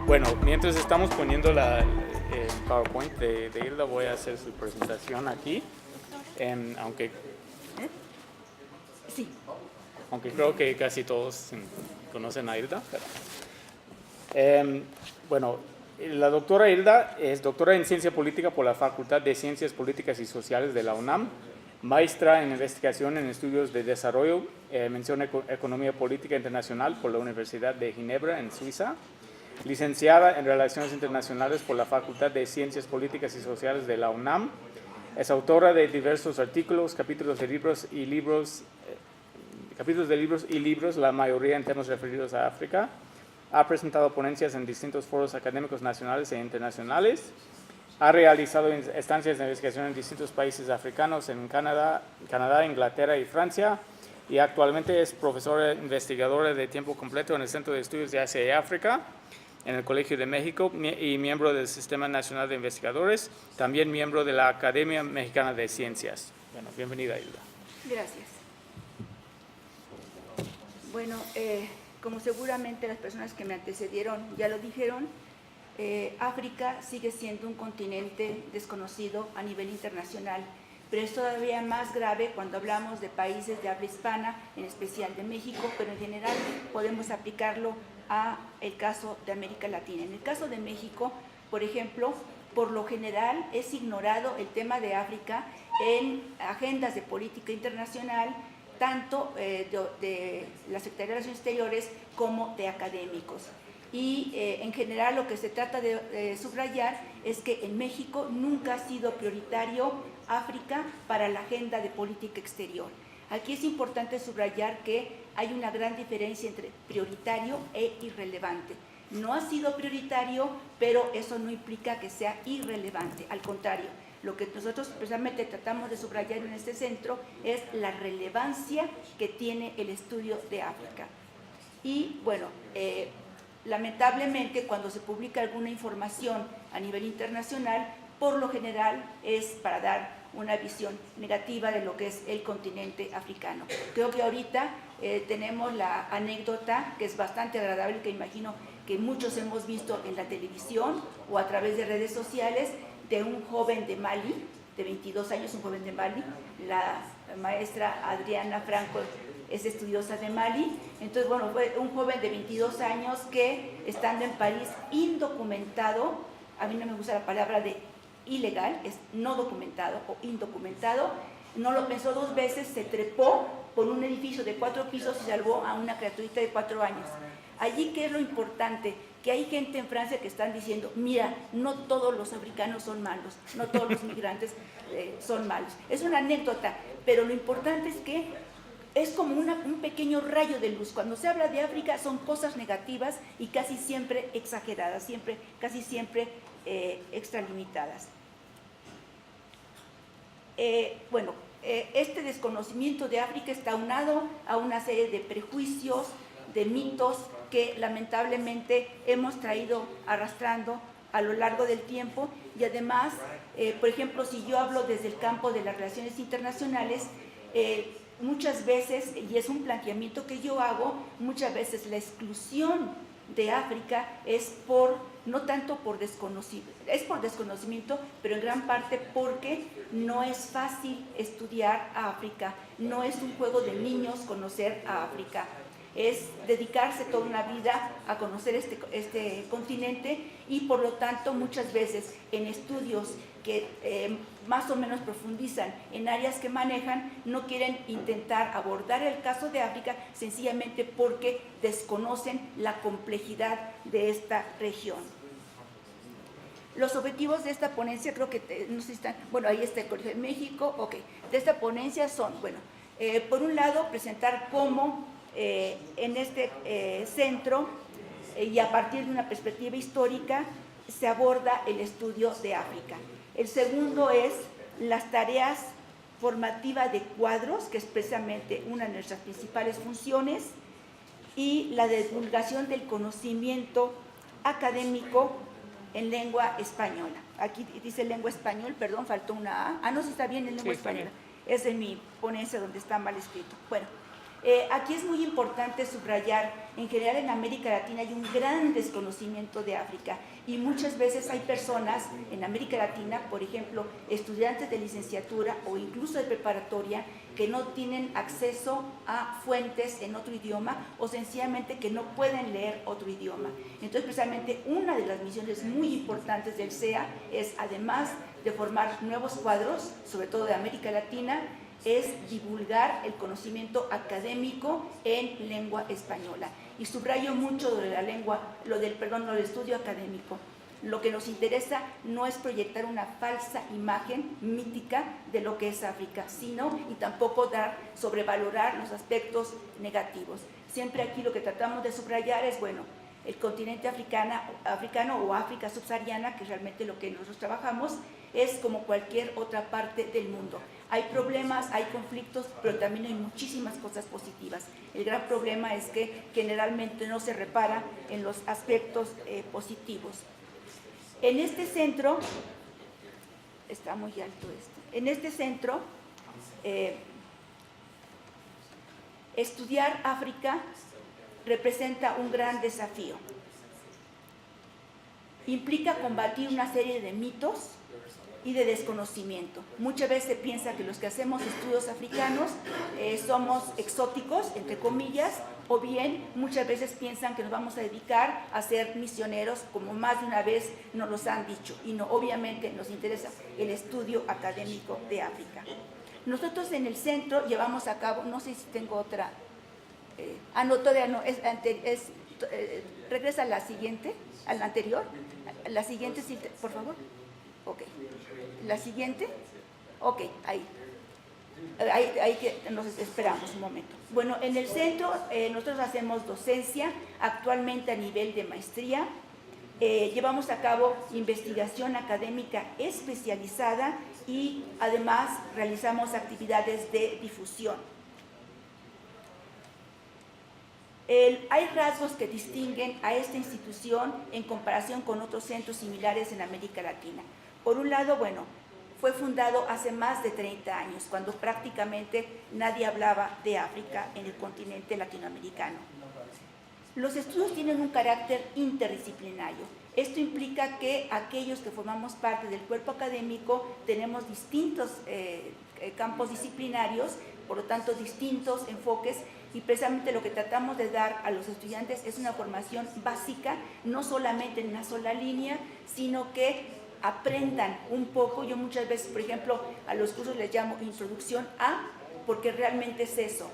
Bueno, mientras estamos poniendo el PowerPoint de Hilda, voy a hacer su presentación aquí, aunque Sí. aunque creo que casi todos conocen a Hilda. Pero, bueno, la doctora Hilda es doctora en Ciencia Política por la Facultad de Ciencias Políticas y Sociales de la UNAM, maestra en Investigación en Estudios de Desarrollo, mención Economía Política Internacional por la Universidad de Ginebra, en Suiza, licenciada en Relaciones Internacionales por la Facultad de Ciencias Políticas y Sociales de la UNAM, es autora de diversos artículos, capítulos de libros y libros, la mayoría en temas referidos a África. Ha presentado ponencias en distintos foros académicos nacionales e internacionales. Ha realizado estancias de investigación en distintos países africanos, en Canadá, Inglaterra y Francia. Y actualmente es profesora investigadora de tiempo completo en el Centro de Estudios de Asia y África, en el Colegio de México, y miembro del Sistema Nacional de Investigadores, también miembro de la Academia Mexicana de Ciencias. Bueno, bienvenida, Hilda. Gracias. Bueno, como seguramente las personas que me antecedieron ya lo dijeron, África sigue siendo un continente desconocido a nivel internacional, pero es todavía más grave cuando hablamos de países de habla hispana, en especial de México, pero en general podemos aplicarlo a el caso de América Latina. En el caso de México, por ejemplo, por lo general es ignorado el tema de África en agendas de política internacional, tanto de la Secretaría de Relaciones Exteriores como de académicos. Y en general lo que se trata de subrayar es que en México nunca ha sido prioritario África para la agenda de política exterior. Aquí es importante subrayar que hay una gran diferencia entre prioritario e irrelevante. No ha sido prioritario, pero eso no implica que sea irrelevante, al contrario. Lo que nosotros precisamente tratamos de subrayar en este centro es la relevancia que tiene el estudio de África. Y bueno, lamentablemente cuando se publica alguna información a nivel internacional, por lo general es para dar una visión negativa de lo que es el continente africano. Creo que ahorita tenemos la anécdota que es bastante agradable, que imagino que muchos hemos visto en la televisión o a través de redes sociales, de un joven de Mali, de 22 años, un joven de Mali. La maestra Adriana Franco es estudiosa de Mali. Entonces, bueno, fue un joven de 22 años que, estando en París, indocumentado, a mí no me gusta la palabra de ilegal, es no documentado o indocumentado, no lo pensó dos veces, se trepó por un edificio de 4 pisos y salvó a una criaturita de 4 años. Allí, ¿qué es lo importante? Que hay gente en Francia que están diciendo, mira, no todos los africanos son malos, no todos los migrantes son malos. Es una anécdota, pero lo importante es que es como un pequeño rayo de luz. Cuando se habla de África son cosas negativas y casi siempre exageradas, casi siempre extralimitadas. Este desconocimiento de África está aunado a una serie de prejuicios, de mitos que lamentablemente hemos traído arrastrando a lo largo del tiempo. Y además, por ejemplo, si yo hablo desde el campo de las relaciones internacionales, muchas veces, y es un planteamiento que yo hago, muchas veces la exclusión de África es no tanto por desconocimiento, es por desconocimiento, pero en gran parte porque no es fácil estudiar a África, no es un juego de niños conocer a África. Es dedicarse toda una vida a conocer este continente y por lo tanto muchas veces en estudios que más o menos profundizan en áreas que manejan, no quieren intentar abordar el caso de África sencillamente porque desconocen la complejidad de esta región. Los objetivos de esta ponencia, creo que no sé si están, bueno, ahí está el Colegio de México, ok, de esta ponencia son, bueno, por un lado presentar cómo en este centro y a partir de una perspectiva histórica se aborda el estudio de África. El segundo es las tareas formativas de cuadros, que es precisamente una de nuestras principales funciones, y la divulgación del conocimiento académico en lengua española. Aquí dice lengua español, perdón, faltó una A. Ah, no, si está bien en lengua española. Es en mi ponencia donde está mal escrito. Bueno, Aquí es muy importante subrayar, en general en América Latina hay un gran desconocimiento de África y muchas veces hay personas en América Latina, por ejemplo, estudiantes de licenciatura o incluso de preparatoria, que no tienen acceso a fuentes en otro idioma o sencillamente que no pueden leer otro idioma. Entonces, precisamente una de las misiones muy importantes del CEA es, además de formar nuevos cuadros, sobre todo de América Latina, es divulgar el conocimiento académico en lengua española. Y subrayo mucho lo de la lengua, lo del estudio académico. Lo que nos interesa no es proyectar una falsa imagen mítica de lo que es África, sino y tampoco sobrevalorar los aspectos negativos. Siempre aquí lo que tratamos de subrayar es, bueno, el continente africano o África subsahariana, que es realmente lo que nosotros trabajamos, es como cualquier otra parte del mundo. Hay problemas, hay conflictos, pero también hay muchísimas cosas positivas. El gran problema es que generalmente no se repara en los aspectos positivos. En este centro, está muy alto esto, en este centro, estudiar África representa un gran desafío. Implica combatir una serie de mitos y de desconocimiento. Muchas veces se piensa que los que hacemos estudios africanos somos exóticos, entre comillas, o bien muchas veces piensan que nos vamos a dedicar a ser misioneros, como más de una vez nos los han dicho, y no, obviamente nos interesa el estudio académico de África. Nosotros en el centro llevamos a cabo, no sé si tengo otra, no, todavía no, regresa a la siguiente, a la anterior, la siguiente, sí, por favor. Ok, la siguiente, ok, ahí que nos esperamos un momento. Bueno, en el centro nosotros hacemos docencia, actualmente a nivel de maestría, llevamos a cabo investigación académica especializada y además realizamos actividades de difusión. Hay rasgos que distinguen a esta institución en comparación con otros centros similares en América Latina. Por un lado, bueno, fue fundado hace más de 30 años, cuando prácticamente nadie hablaba de África en el continente latinoamericano. Los estudios tienen un carácter interdisciplinario. Esto implica que aquellos que formamos parte del cuerpo académico tenemos distintos campos disciplinarios, por lo tanto distintos enfoques, y precisamente lo que tratamos de dar a los estudiantes es una formación básica, no solamente en una sola línea, sino que aprendan un poco. Yo muchas veces, por ejemplo, a los cursos les llamo introducción a, porque realmente es eso,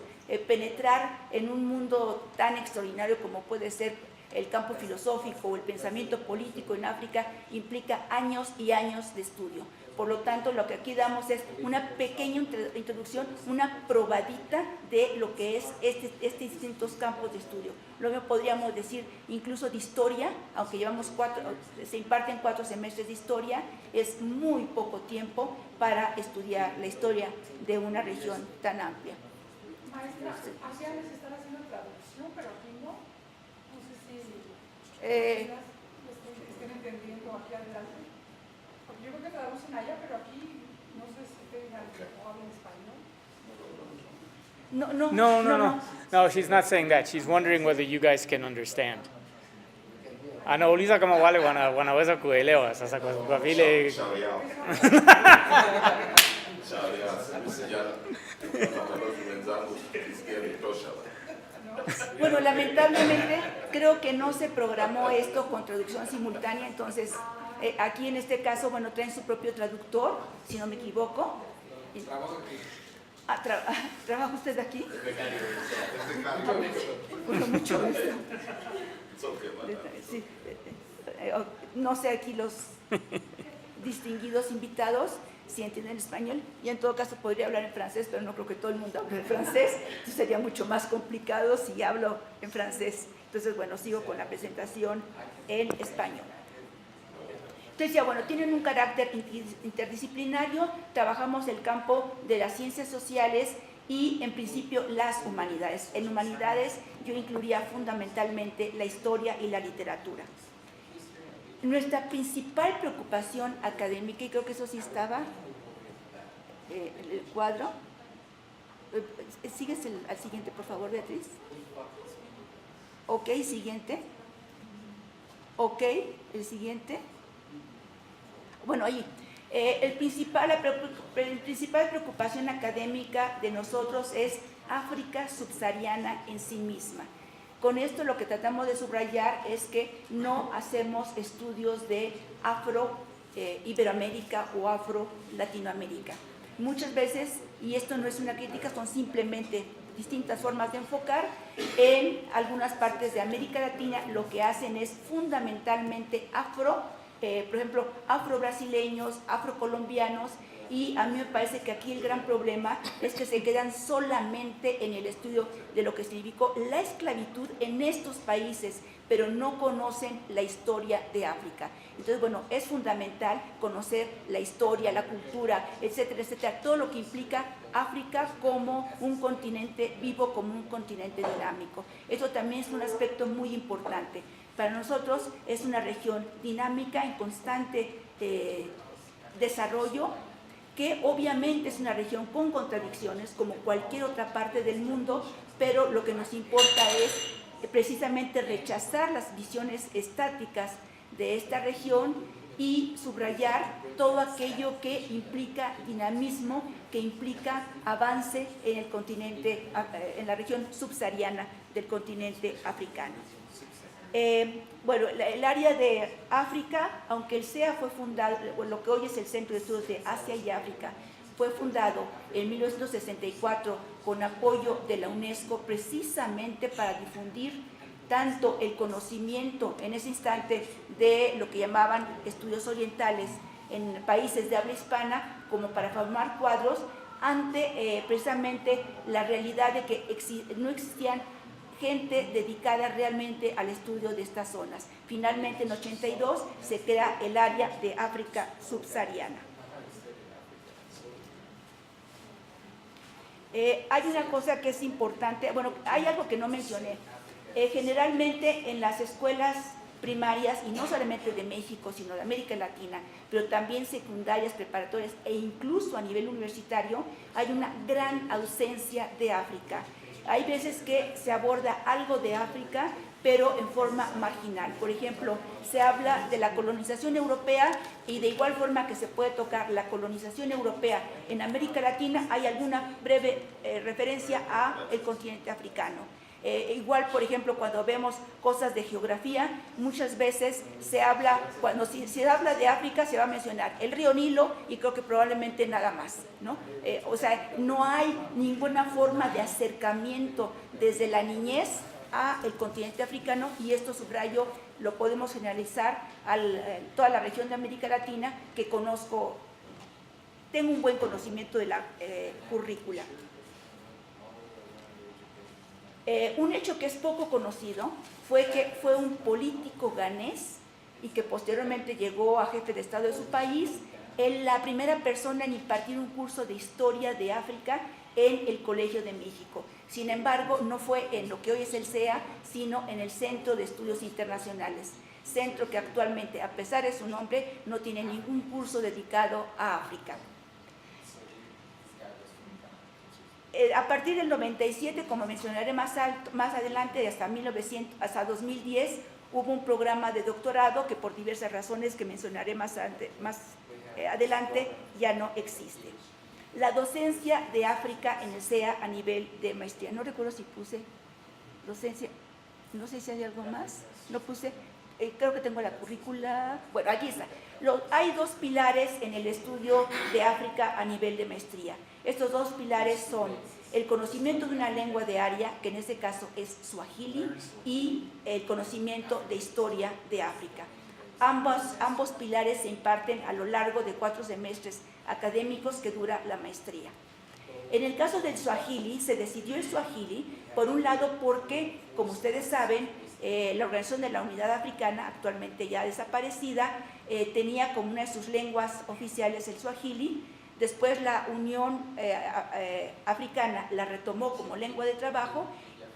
penetrar en un mundo tan extraordinario como puede ser el campo filosófico o el pensamiento político en África, implica años y años de estudio. Por lo tanto, lo que aquí damos es una pequeña introducción, una probadita de lo que es estos distintos campos de estudio. Luego podríamos decir incluso de historia, aunque se imparten 4 semestres de historia, es muy poco tiempo para estudiar la historia de una región tan amplia. Maestra, hacia les están haciendo traducción, pero aquí no. No sé si estén entendiendo aquí adelante. Porque yo creo que traducen allá, pero aquí no sé si tengan o hablan español. No, she's not saying that. She's wondering whether you guys can understand. Anauliza kama wale wanaweza kuelewa. Sasa kwa vile bueno, lamentablemente creo que no se programó esto con traducción simultánea, entonces aquí en este caso, bueno, traen su propio traductor, si no me equivoco. ¿Trabaja usted aquí? Bueno, mucho gusto. Sí, no sé aquí los distinguidos invitados si entienden español, y en todo caso podría hablar en francés, pero no creo que todo el mundo hable francés, entonces sería mucho más complicado si hablo en francés. Entonces, bueno, sigo con la presentación en español. Entonces, ya bueno, tienen un carácter interdisciplinario, trabajamos el campo de las ciencias sociales y, en principio, las humanidades. En humanidades yo incluiría fundamentalmente la historia y la literatura. Nuestra principal preocupación académica, y creo que eso sí estaba el cuadro, sigues al siguiente, por favor. favor, Beatriz. Ok, siguiente. Ok, el siguiente. Bueno, ahí. La principal preocupación académica de nosotros es África subsahariana en sí misma. Con esto lo que tratamos de subrayar es que no hacemos estudios de Afro-Iberoamérica o Afro-Latinoamérica. Muchas veces, y esto no es una crítica, son simplemente distintas formas de enfocar. En algunas partes de América Latina lo que hacen es fundamentalmente por ejemplo, afro-brasileños, afro-colombianos, y a mí me parece que aquí el gran problema es que se quedan solamente en el estudio de lo que significó la esclavitud en estos países, pero no conocen la historia de África. Entonces, bueno, es fundamental conocer la historia, la cultura, etcétera, etcétera, todo lo que implica África como un continente vivo, como un continente dinámico. Eso también es un aspecto muy importante. Para nosotros es una región dinámica, en constante desarrollo, que obviamente es una región con contradicciones, como cualquier otra parte del mundo, pero lo que nos importa es precisamente rechazar las visiones estáticas de esta región y subrayar todo aquello que implica dinamismo, que implica avance en el continente, en la región subsahariana del continente africano. Bueno, el área de África, aunque el CEA fue fundado, lo que hoy es el Centro de Estudios de Asia y África, fue fundado en 1964 con apoyo de la UNESCO precisamente para difundir tanto el conocimiento en ese instante de lo que llamaban estudios orientales en países de habla hispana, como para formar cuadros ante precisamente la realidad de que no existían gente dedicada realmente al estudio de estas zonas. Finalmente, en 82 se crea el área de África subsahariana. Hay una cosa que es importante, bueno, hay algo que no mencioné. Generalmente en las escuelas primarias, y no solamente de México, sino de América Latina, pero también secundarias, preparatorias e incluso a nivel universitario, hay una gran ausencia de África. Hay veces que se aborda algo de África, pero en forma marginal. Por ejemplo, se habla de la colonización europea y de igual forma que se puede tocar la colonización europea en América Latina, hay alguna breve referencia al continente africano. Igual, por ejemplo, cuando vemos cosas de geografía, muchas veces se habla, cuando se habla de África, se va a mencionar el río Nilo y creo que probablemente nada más, ¿no? O sea, no hay ninguna forma de acercamiento desde la niñez al continente africano, y esto, subrayo, lo podemos generalizar a toda la región de América Latina, que conozco, tengo un buen conocimiento de la currícula. Un hecho que es poco conocido fue que fue un político ganés y que posteriormente llegó a jefe de Estado de su país, la primera persona en impartir un curso de historia de África en el Colegio de México. Sin embargo, no fue en lo que hoy es el CEA, sino en el Centro de Estudios Internacionales, centro que actualmente, a pesar de su nombre, no tiene ningún curso dedicado a África. A partir del 97, como mencionaré más adelante, hasta 2010, hubo un programa de doctorado que por diversas razones que mencionaré más adelante ya no existe. La docencia de África en el CEA a nivel de maestría. No recuerdo si puse docencia, no sé si hay algo más, no puse, creo que tengo la currícula, bueno, aquí está. Hay dos pilares en el estudio de África a nivel de maestría. Estos dos pilares son el conocimiento de una lengua de área, que en este caso es Swahili, y el conocimiento de historia de África. Ambos pilares se imparten a lo largo de 4 semestres académicos que dura la maestría. En el caso del Swahili, se decidió el Swahili, por un lado porque, como ustedes saben, la Organización de la Unidad Africana, actualmente ya desaparecida, tenía como una de sus lenguas oficiales el Swahili. Después la Unión Africana la retomó como lengua de trabajo,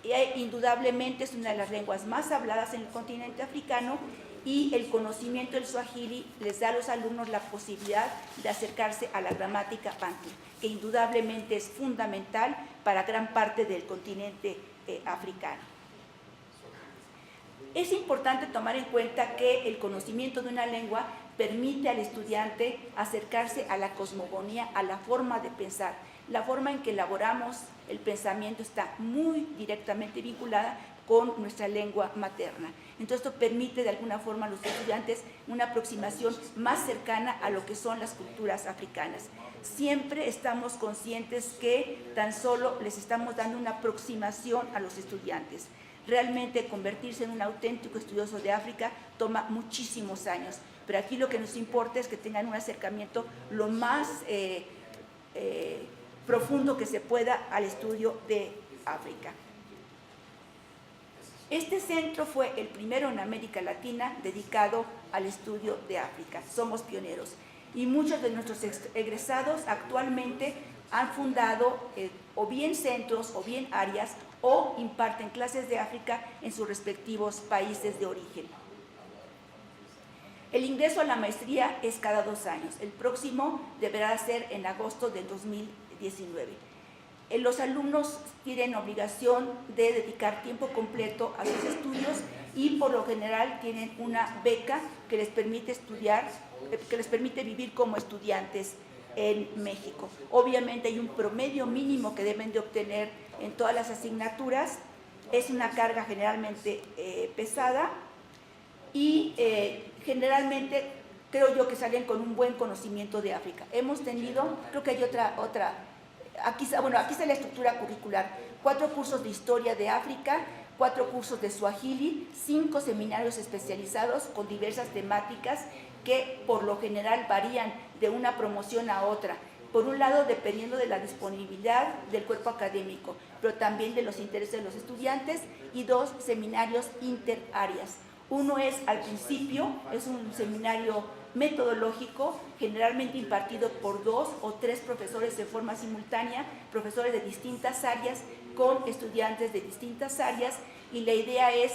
y indudablemente es una de las lenguas más habladas en el continente africano, y el conocimiento del suajili les da a los alumnos la posibilidad de acercarse a la gramática bantu, que indudablemente es fundamental para gran parte del continente africano. Es importante tomar en cuenta que el conocimiento de una lengua permite al estudiante acercarse a la cosmogonía, a la forma de pensar. La forma en que elaboramos el pensamiento está muy directamente vinculada con nuestra lengua materna. Entonces, esto permite de alguna forma a los estudiantes una aproximación más cercana a lo que son las culturas africanas. Siempre estamos conscientes que tan solo les estamos dando una aproximación a los estudiantes. Realmente convertirse en un auténtico estudioso de África toma muchísimos años, pero aquí lo que nos importa es que tengan un acercamiento lo más profundo que se pueda al estudio de África. Este centro fue el primero en América Latina dedicado al estudio de África. Somos pioneros y muchos de nuestros egresados actualmente han fundado o bien centros o bien áreas o imparten clases de África en sus respectivos países de origen. El ingreso a la maestría es cada 2 años. El próximo deberá ser en agosto del 2019. Los alumnos tienen obligación de dedicar tiempo completo a sus estudios y por lo general tienen una beca que les permite estudiar, que les permite vivir como estudiantes en México. Obviamente hay un promedio mínimo que deben de obtener en todas las asignaturas. Es una carga generalmente pesada y generalmente creo yo que salen con un buen conocimiento de África. Hemos tenido, creo que hay otra aquí está la estructura curricular: 4 cursos de historia de África, 4 cursos de suajili, 5 seminarios especializados con diversas temáticas que por lo general varían de una promoción a otra. Por un lado, dependiendo de la disponibilidad del cuerpo académico, pero también de los intereses de los estudiantes, y 2 seminarios interáreas. Uno es al principio, es un seminario metodológico, generalmente impartido por 2 o 3 profesores de forma simultánea, profesores de distintas áreas con estudiantes de distintas áreas, y la idea es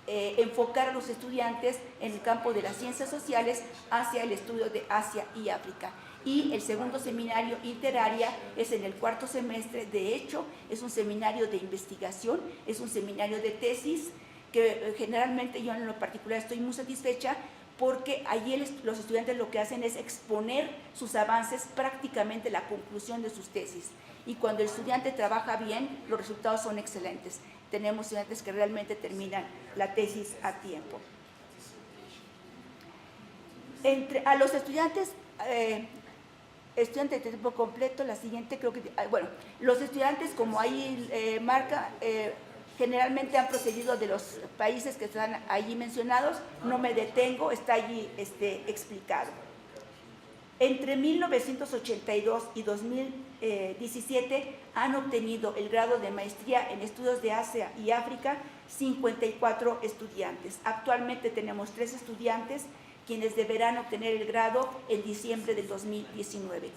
enfocar a los estudiantes en el campo de las ciencias sociales hacia el estudio de Asia y África. Y el segundo seminario interárea es en el 4º semestre. De hecho, es un seminario de investigación, es un seminario de tesis, que generalmente yo en lo particular estoy muy satisfecha porque allí los estudiantes lo que hacen es exponer sus avances, prácticamente la conclusión de sus tesis. Y cuando el estudiante trabaja bien, los resultados son excelentes. Tenemos estudiantes que realmente terminan la tesis a tiempo. A los estudiantes, estudiantes de tiempo completo, la siguiente creo que, bueno, los estudiantes, como ahí marca, generalmente han procedido de los países que están allí mencionados. No me detengo, está allí explicado. Entre 1982 y 2017 han obtenido el grado de maestría en estudios de Asia y África 54 estudiantes. Actualmente tenemos 3 estudiantes quienes deberán obtener el grado en diciembre del 2019.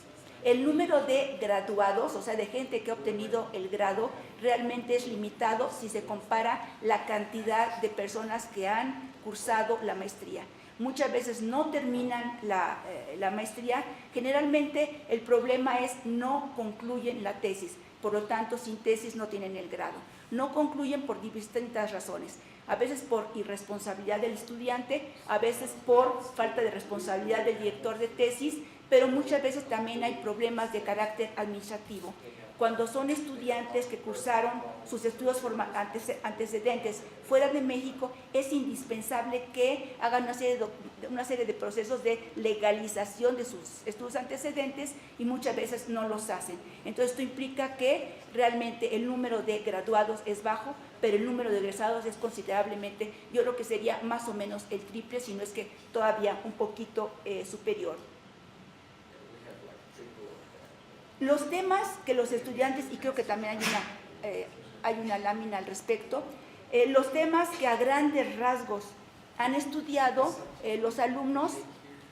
El número de graduados, o sea, de gente que ha obtenido el grado, realmente es limitado si se compara la cantidad de personas que han cursado la maestría. Muchas veces no terminan la maestría. Generalmente el problema es no concluyen la tesis, por lo tanto sin tesis no tienen el grado. No concluyen por distintas razones, a veces por irresponsabilidad del estudiante, a veces por falta de responsabilidad del director de tesis, pero muchas veces también hay problemas de carácter administrativo. Cuando son estudiantes que cursaron sus estudios antecedentes fuera de México, es indispensable que hagan una serie de procesos de legalización de sus estudios antecedentes y muchas veces no los hacen. Entonces esto implica que realmente el número de graduados es bajo, pero el número de egresados es considerablemente, yo creo que sería más o menos el triple, si no es que todavía un poquito superior. Los temas que los estudiantes, y creo que también hay una lámina al respecto, los temas que a grandes rasgos han estudiado los alumnos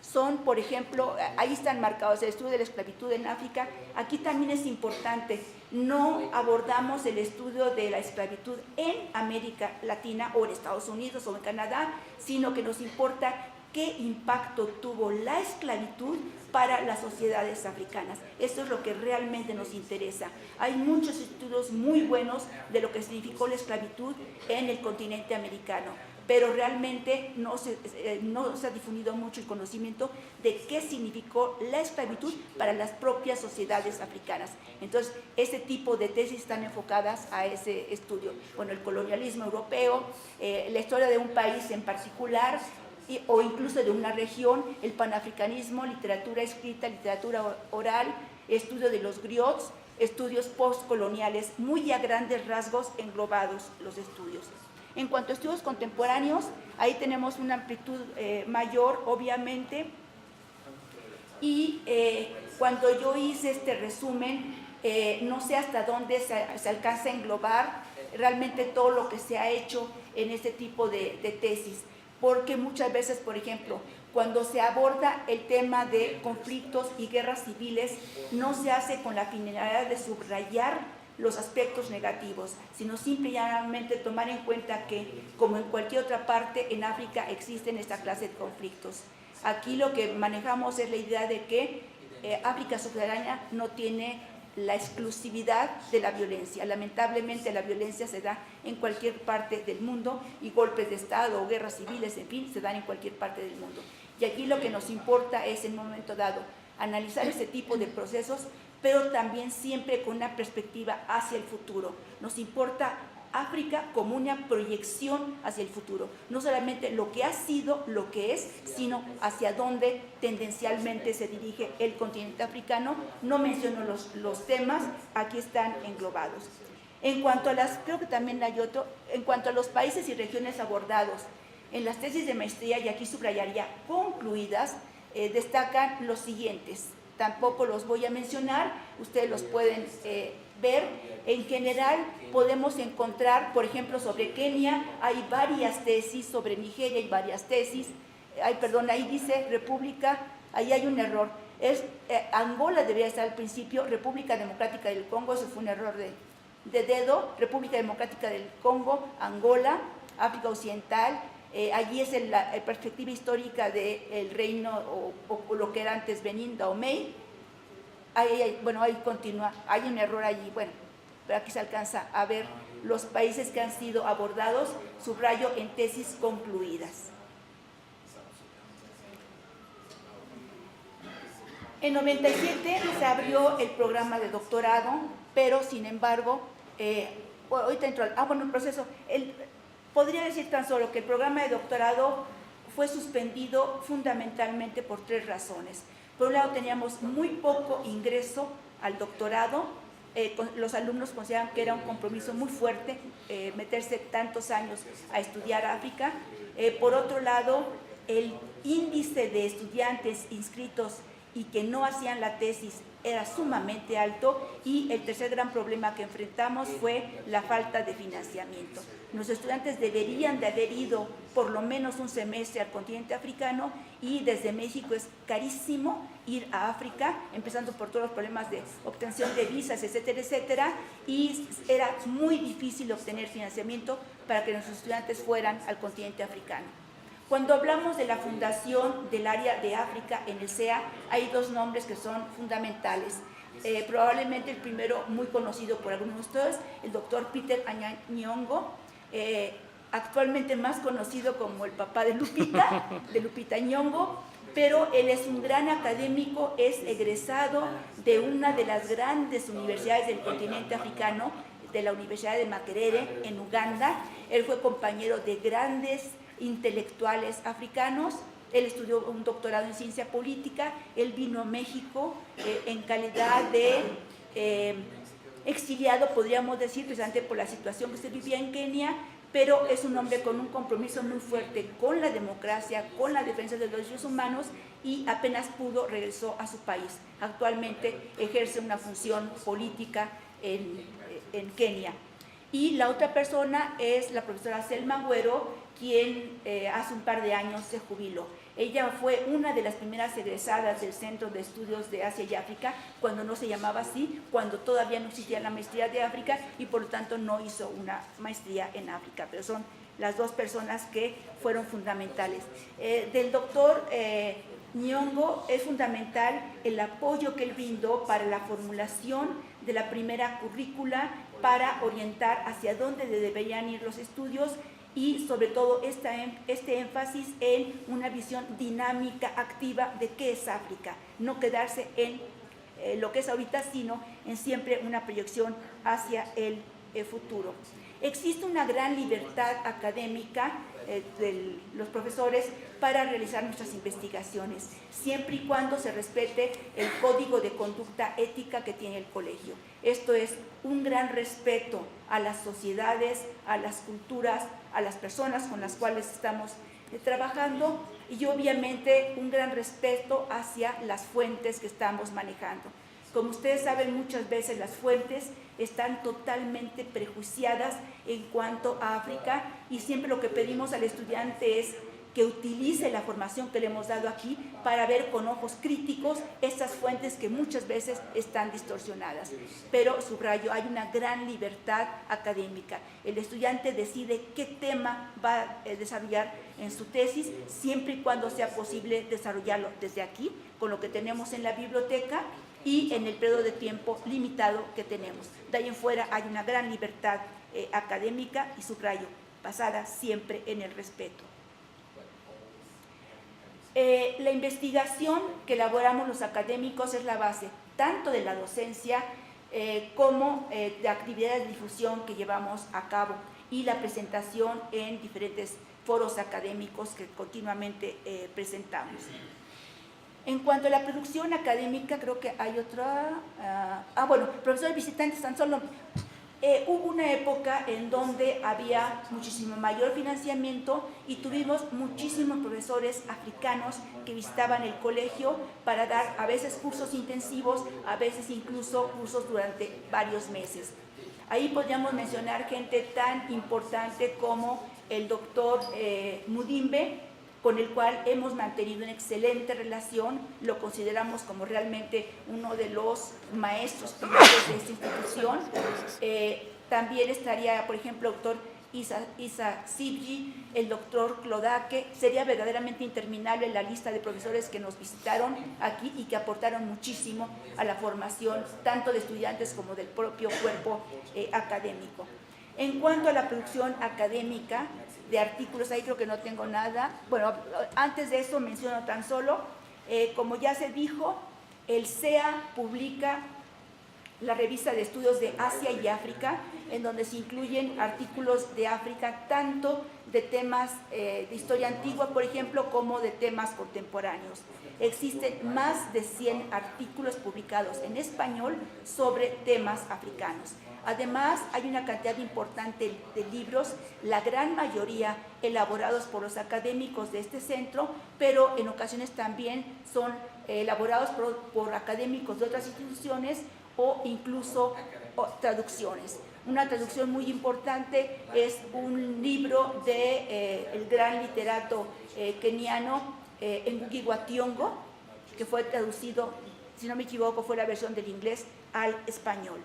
son, por ejemplo, ahí están marcados el estudio de la esclavitud en África. Aquí también es importante, no abordamos el estudio de la esclavitud en América Latina o en Estados Unidos o en Canadá, sino que nos importa qué impacto tuvo la esclavitud para las sociedades africanas. Esto es lo que realmente nos interesa. Hay muchos estudios muy buenos de lo que significó la esclavitud en el continente americano, pero realmente no se ha difundido mucho el conocimiento de qué significó la esclavitud para las propias sociedades africanas. Entonces, este tipo de tesis están enfocadas a ese estudio. Bueno, el colonialismo europeo, la historia de un país en particular, o incluso de una región, el panafricanismo, literatura escrita, literatura oral, estudio de los griots, estudios postcoloniales, muy a grandes rasgos englobados los estudios. En cuanto a estudios contemporáneos, ahí tenemos una amplitud mayor, obviamente, y cuando yo hice este resumen, no sé hasta dónde se alcanza a englobar realmente todo lo que se ha hecho en este tipo de tesis, porque muchas veces, por ejemplo, cuando se aborda el tema de conflictos y guerras civiles, no se hace con la finalidad de subrayar los aspectos negativos, sino simplemente tomar en cuenta que, como en cualquier otra parte, en África existen esta clase de conflictos. Aquí lo que manejamos es la idea de que África subsahariana no tiene la exclusividad de la violencia. Lamentablemente la violencia se da en cualquier parte del mundo y golpes de Estado o guerras civiles, en fin, se dan en cualquier parte del mundo. Y aquí lo que nos importa es en un momento dado analizar ese tipo de procesos, pero también siempre con una perspectiva hacia el futuro. Nos importa África como una proyección hacia el futuro, no solamente lo que ha sido, lo que es, sino hacia dónde tendencialmente se dirige el continente africano. No menciono los temas, aquí están englobados. En cuanto a creo que también hay otro, en cuanto a los países y regiones abordados, en las tesis de maestría, y aquí subrayaría concluidas, destacan los siguientes. Tampoco los voy a mencionar, ustedes los pueden ver. En general podemos encontrar, por ejemplo, sobre Kenia, hay varias tesis, sobre Nigeria hay varias tesis, ahí dice República, ahí hay un error, Angola debería estar al principio, República Democrática del Congo, eso fue un error de dedo, República Democrática del Congo, Angola, África Occidental. Allí es la perspectiva histórica del reino o lo que era antes Benín, Dahomey. Ahí continúa, hay un error allí, bueno, pero aquí se alcanza a ver los países que han sido abordados, subrayo en tesis concluidas. En 97 se abrió el programa de doctorado, pero sin embargo, ahorita entro el proceso. Podría decir tan solo que el programa de doctorado fue suspendido fundamentalmente por 3 razones. Por un lado, teníamos muy poco ingreso al doctorado. Los alumnos consideraban que era un compromiso muy fuerte meterse tantos años a estudiar África. Por otro lado, el índice de estudiantes inscritos y que no hacían la tesis era sumamente alto, y el tercer gran problema que enfrentamos fue la falta de financiamiento. Los estudiantes deberían de haber ido por lo menos un semestre al continente africano, y desde México es carísimo ir a África, empezando por todos los problemas de obtención de visas, etcétera, etcétera, y era muy difícil obtener financiamiento para que nuestros estudiantes fueran al continente africano. Cuando hablamos de la fundación del área de África en el CEA, hay 2 nombres que son fundamentales. Probablemente el primero, muy conocido por algunos de ustedes, el doctor Peter Nyong'o, actualmente más conocido como el papá de Lupita Nyong'o, pero él es un gran académico, es egresado de una de las grandes universidades del continente africano, de la Universidad de Makerere en Uganda. Él fue compañero de grandes intelectuales africanos. Él estudió un doctorado en ciencia política. Él vino a México en calidad de exiliado, podríamos decir, precisamente por la situación que se vivía en Kenia, pero es un hombre con un compromiso muy fuerte con la democracia, con la defensa de los derechos humanos, y apenas regresó a su país. Actualmente ejerce una función política en Kenia. Y la otra persona es la profesora Selma Agüero, quien hace un par de años se jubiló. Ella fue una de las primeras egresadas del Centro de Estudios de Asia y África, cuando no se llamaba así, cuando todavía no existía la maestría de África y por lo tanto no hizo una maestría en África, pero son las dos personas que fueron fundamentales. Del doctor Nyong'o es fundamental el apoyo que él brindó para la formulación de la primera currícula para orientar hacia dónde deberían ir los estudios y sobre todo este énfasis en una visión dinámica, activa de qué es África, no quedarse en lo que es ahorita, sino en siempre una proyección hacia el futuro. Existe una gran libertad académica de los profesores para realizar nuestras investigaciones, siempre y cuando se respete el código de conducta ética que tiene el colegio. Esto es un gran respeto a las sociedades, a las culturas, a las personas con las cuales estamos trabajando y obviamente un gran respeto hacia las fuentes que estamos manejando. Como ustedes saben, muchas veces las fuentes están totalmente prejuiciadas en cuanto a África y siempre lo que pedimos al estudiante es que utilice la formación que le hemos dado aquí para ver con ojos críticos estas fuentes que muchas veces están distorsionadas. Pero, subrayo, hay una gran libertad académica. El estudiante decide qué tema va a desarrollar en su tesis, siempre y cuando sea posible desarrollarlo desde aquí, con lo que tenemos en la biblioteca, y en el periodo de tiempo limitado que tenemos. De ahí en fuera hay una gran libertad académica y subrayo, basada siempre en el respeto. La investigación que elaboramos los académicos es la base tanto de la docencia como de actividades de difusión que llevamos a cabo y la presentación en diferentes foros académicos que continuamente presentamos. En cuanto a la producción académica, creo que hay otra... bueno, profesores visitantes tan solo... hubo una época en donde había muchísimo mayor financiamiento y tuvimos muchísimos profesores africanos que visitaban el colegio para dar a veces cursos intensivos, a veces incluso cursos durante varios meses. Ahí podríamos mencionar gente tan importante como el doctor Mudimbe, con el cual hemos mantenido una excelente relación, lo consideramos como realmente uno de los maestros primeros de esta institución. También estaría, por ejemplo, el doctor Isa Sibji, el doctor Clodake. Sería verdaderamente interminable la lista de profesores que nos visitaron aquí y que aportaron muchísimo a la formación tanto de estudiantes como del propio cuerpo académico. En cuanto a la producción académica de artículos, ahí creo que no tengo nada. Bueno, antes de eso menciono tan solo, como ya se dijo, el CEA publica la revista de estudios de Asia y África, en donde se incluyen artículos de África, tanto de temas de historia antigua, por ejemplo, como de temas contemporáneos. Existen más de 100 artículos publicados en español sobre temas africanos. Además, hay una cantidad importante de libros, la gran mayoría elaborados por los académicos de este centro, pero en ocasiones también son elaborados por académicos de otras instituciones o incluso traducciones. Una traducción muy importante es un libro del gran literato keniano Ngugi wa Thiong'o, que fue traducido, si no me equivoco, fue la versión del inglés al español.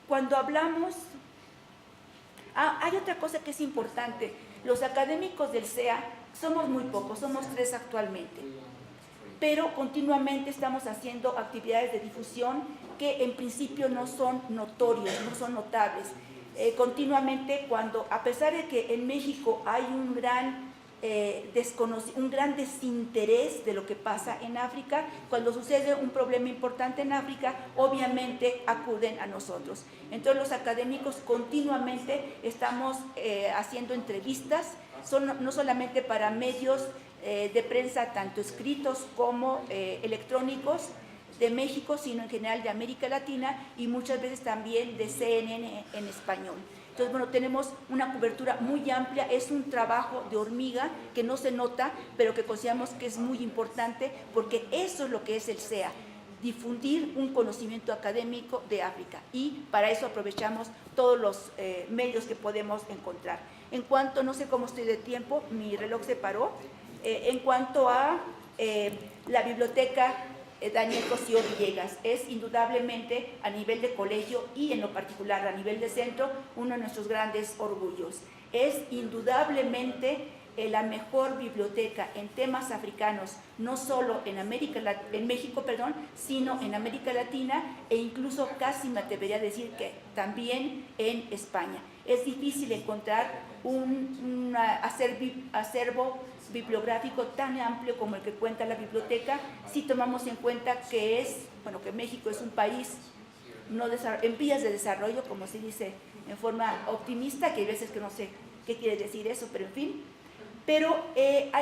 Cuando hablamos... hay otra cosa que es importante. Los académicos del CEA somos muy pocos, somos 3 actualmente, pero continuamente estamos haciendo actividades de difusión que en principio no son notorios, no son notables. Continuamente, a pesar de que en México hay un gran desinterés de lo que pasa en África, cuando sucede un problema importante en África, obviamente acuden a nosotros. Entonces los académicos continuamente estamos haciendo entrevistas, no solamente para medios de prensa, tanto escritos como electrónicos, de México, sino en general de América Latina y muchas veces también de CNN en español. Entonces, bueno, tenemos una cobertura muy amplia, es un trabajo de hormiga que no se nota, pero que consideramos que es muy importante porque eso es lo que es el CEA. difundir un conocimiento académico de África, y para eso aprovechamos todos los medios que podemos encontrar. En cuanto, no sé cómo estoy de tiempo, mi reloj se paró, en cuanto a la biblioteca Daniel Cosío Villegas, es indudablemente a nivel de colegio y en lo particular a nivel de centro uno de nuestros grandes orgullos. Es indudablemente la mejor biblioteca en temas africanos, no solo en México, sino en América Latina, e incluso casi me atrevería a decir que también en España. Es difícil encontrar un acervo bibliográfico tan amplio como el que cuenta la biblioteca, si tomamos en cuenta que que México es un país en vías de desarrollo, como se dice en forma optimista, que hay veces que no sé qué quiere decir eso, pero en fin. Pero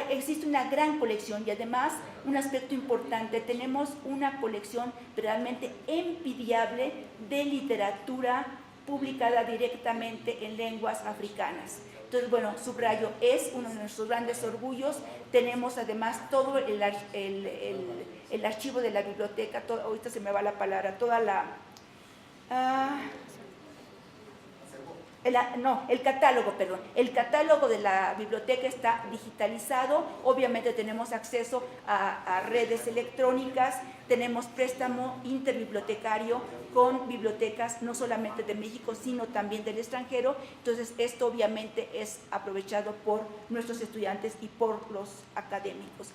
existe una gran colección, y además un aspecto importante, tenemos una colección realmente envidiable de literatura publicada directamente en lenguas africanas. Entonces, bueno, subrayo, es uno de nuestros grandes orgullos. Tenemos además todo el archivo de la biblioteca, ahorita se me va la palabra, toda la... el catálogo de la biblioteca está digitalizado. Obviamente tenemos acceso a redes electrónicas, tenemos préstamo interbibliotecario con bibliotecas no solamente de México, sino también del extranjero. Entonces, esto obviamente es aprovechado por nuestros estudiantes y por los académicos.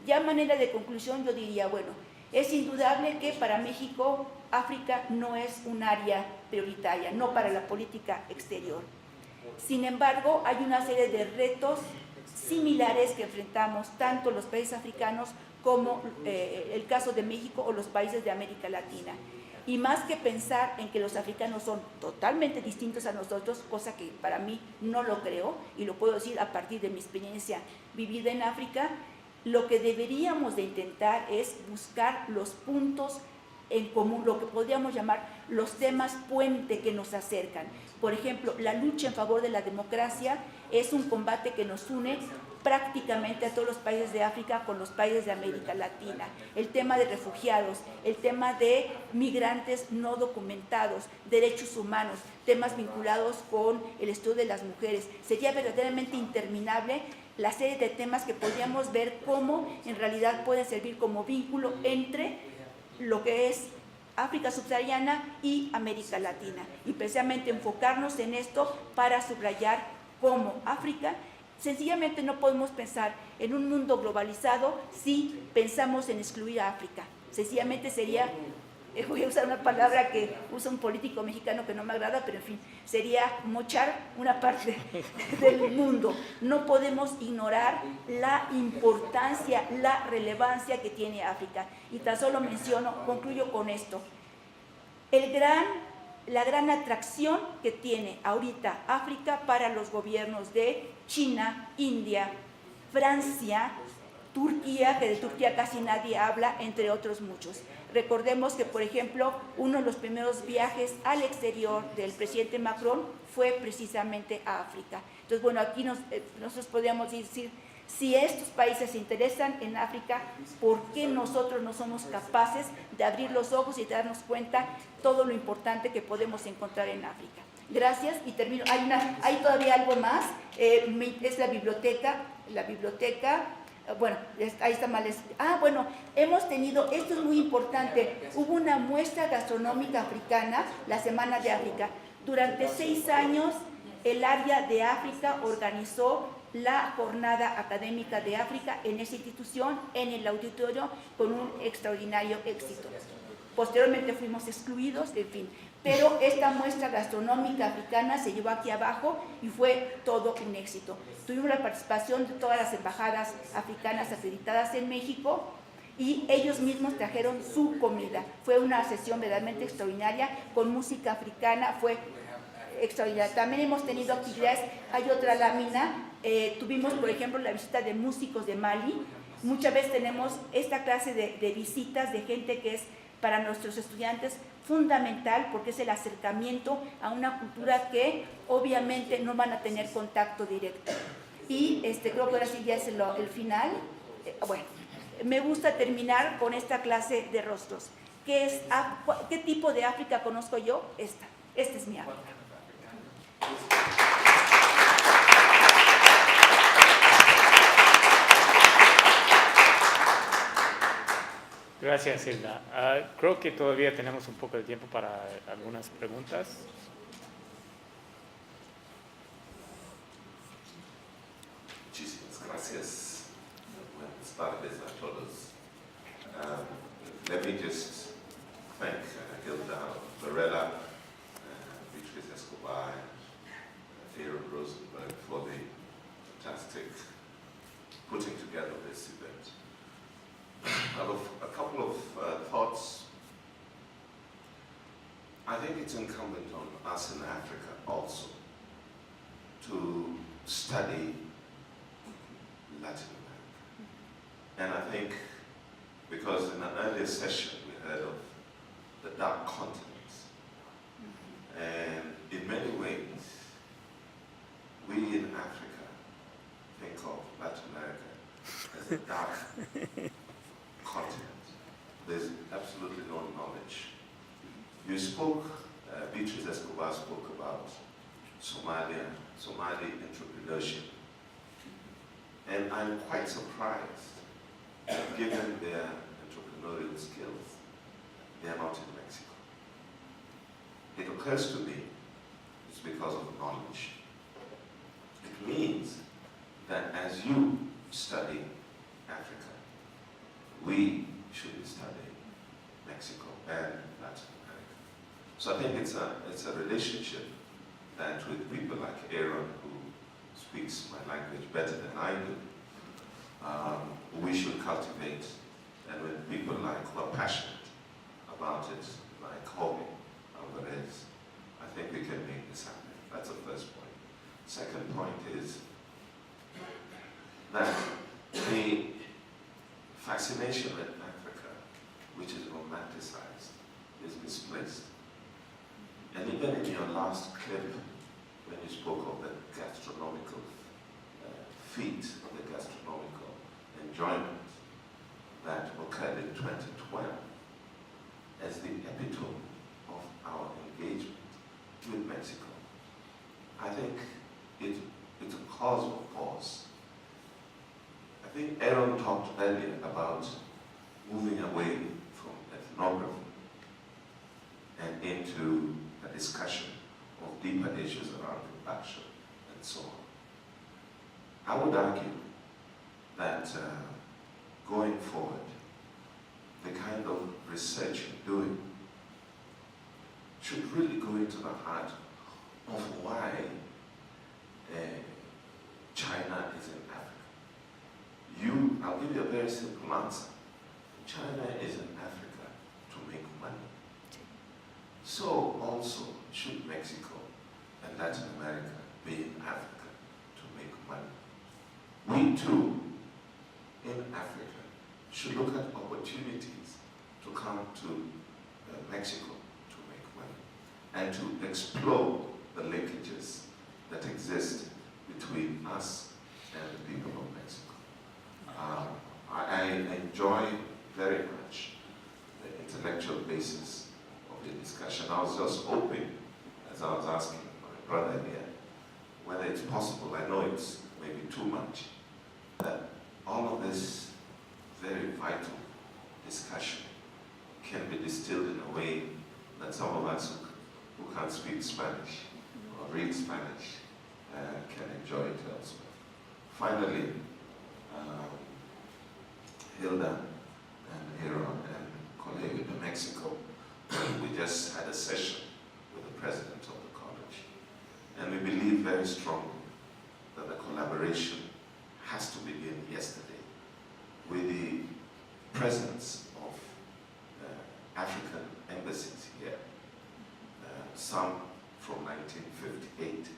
Ya a manera de conclusión, yo diría, bueno, es indudable que para México, África no es un área prioritaria, no para la política exterior. Sin embargo, hay una serie de retos similares que enfrentamos tanto los países africanos como el caso de México o los países de América Latina. Y más que pensar en que los africanos son totalmente distintos a nosotros, cosa que para mí no lo creo, y lo puedo decir a partir de mi experiencia vivida en África, lo que deberíamos de intentar es buscar los puntos en común, lo que podríamos llamar los temas puente que nos acercan. Por ejemplo, la lucha en favor de la democracia es un combate que nos une prácticamente a todos los países de África con los países de América Latina. El tema de refugiados, el tema de migrantes no documentados, derechos humanos, temas vinculados con el estudio de las mujeres. Sería verdaderamente interminable la serie de temas que podríamos ver cómo en realidad pueden servir como vínculo entre lo que es África subsahariana y América Latina, y precisamente enfocarnos en esto para subrayar cómo África, sencillamente no podemos pensar en un mundo globalizado si pensamos en excluir a África. Sencillamente sería, voy a usar una palabra que usa un político mexicano que no me agrada, pero en fin, sería mochar una parte del mundo. No podemos ignorar la importancia, la relevancia que tiene África. Y tan solo concluyo con esto. La gran atracción que tiene ahorita África para los gobiernos de China, India, Francia, Turquía, que de Turquía casi nadie habla, entre otros muchos. Recordemos que, por ejemplo, uno de los primeros viajes al exterior del presidente Macron fue precisamente a África. Entonces, bueno, aquí nosotros podríamos decir, si estos países se interesan en África, ¿por qué nosotros no somos capaces de abrir los ojos y de darnos cuenta todo lo importante que podemos encontrar en África? Gracias, y termino. Hay todavía algo más, es la biblioteca, bueno, ahí está mal. Bueno, hemos tenido, esto es muy importante, hubo una muestra gastronómica africana, la Semana de África. Durante 6 años, el área de África organizó la jornada académica de África en esa institución, en el auditorio, con un extraordinario éxito. Posteriormente fuimos excluidos, en fin. Pero esta muestra gastronómica africana se llevó aquí abajo y fue todo un éxito. Tuvimos la participación de todas las embajadas africanas acreditadas en México y ellos mismos trajeron su comida. Fue una sesión verdaderamente extraordinaria, con música africana, fue extraordinaria. También hemos tenido actividades, hay otra lámina, tuvimos por ejemplo la visita de músicos de Mali. Muchas veces tenemos esta clase de visitas de gente que es para nuestros estudiantes fundamental, porque es el acercamiento a una cultura que obviamente no van a tener contacto directo. Y creo que ahora sí ya es el final. Bueno, me gusta terminar con esta clase de rostros. ¿Qué tipo de África conozco yo? Esta es mi África. Gracias, Hilda. Creo que todavía tenemos un poco de tiempo para algunas preguntas. Muchísimas gracias. Buenas tardes a todos. Let me just thank Hilda Varela, Beatriz Escobar, and Aaron Rosenberg for the fantastic putting together this event. I have a couple of thoughts. I think it's incumbent on us in Africa also to study Latin America. And I think because in an earlier session we heard of the dark continents. And in many ways, we in Africa think of Latin America as a dark continent. There's absolutely no knowledge. You spoke, Beatriz Escobar spoke about Somali entrepreneurship. And I'm quite surprised that given their entrepreneurial skills, they are not in Mexico. It occurs to me it's because of knowledge. It means that as you study Africa, we should be studying Mexico and Latin America. So I think it's a relationship that with people like Aaron, who speaks my language better than I do, we should cultivate, and with people like who are passionate about it, like Jorge Alvarez, I think we can make this happen. That's the first point. Second point is that the fascination with Africa, which is romanticized, is misplaced. And even in your last clip, when you spoke of the gastronomical feat, of the gastronomical enjoyment that occurred in 2012 as the epitome of our engagement with Mexico, I think it's a cause of pause. I think Aaron talked earlier about moving away from ethnography and into a discussion of deeper issues around production and so on. I would argue that going forward, the kind of research you're doing should really go into the heart of why China is in Africa. I'll give you a very simple answer. China is in Africa to make money. So also should Mexico and Latin America be in Africa to make money. We too, in Africa, should look at opportunities to come to Mexico to make money and to explore the linkages that exist between us and the people of Mexico. I enjoy very much the intellectual basis of the discussion. I was just hoping, as I was asking my brother here, whether it's possible, I know it's maybe too much, that all of this very vital discussion can be distilled in a way that some of us who can't speak Spanish or read Spanish can enjoy it elsewhere. Finally, Hilda and Aaron and colleague in Mexico, we just had a session with the president of the college. And we believe very strongly that the collaboration has to begin yesterday with the presence of African embassies here, some from 1958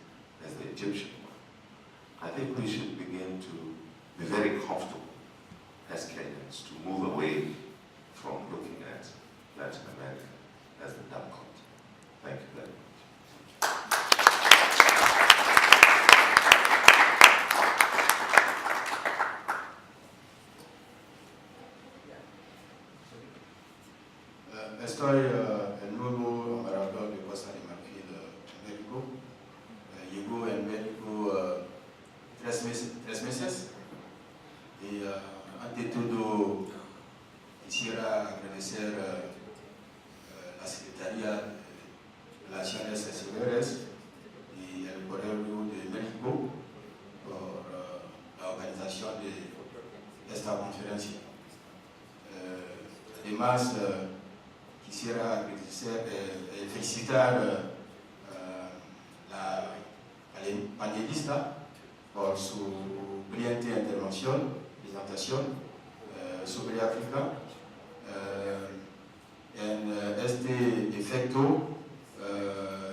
as the Egyptian one. I think we should begin to be very comfortable as Kenyans to move away from looking at Latin America as the dark continent. Thank you very much. además quisiera felicitar al panelista por su brillante presentación sobre África. En este efecto,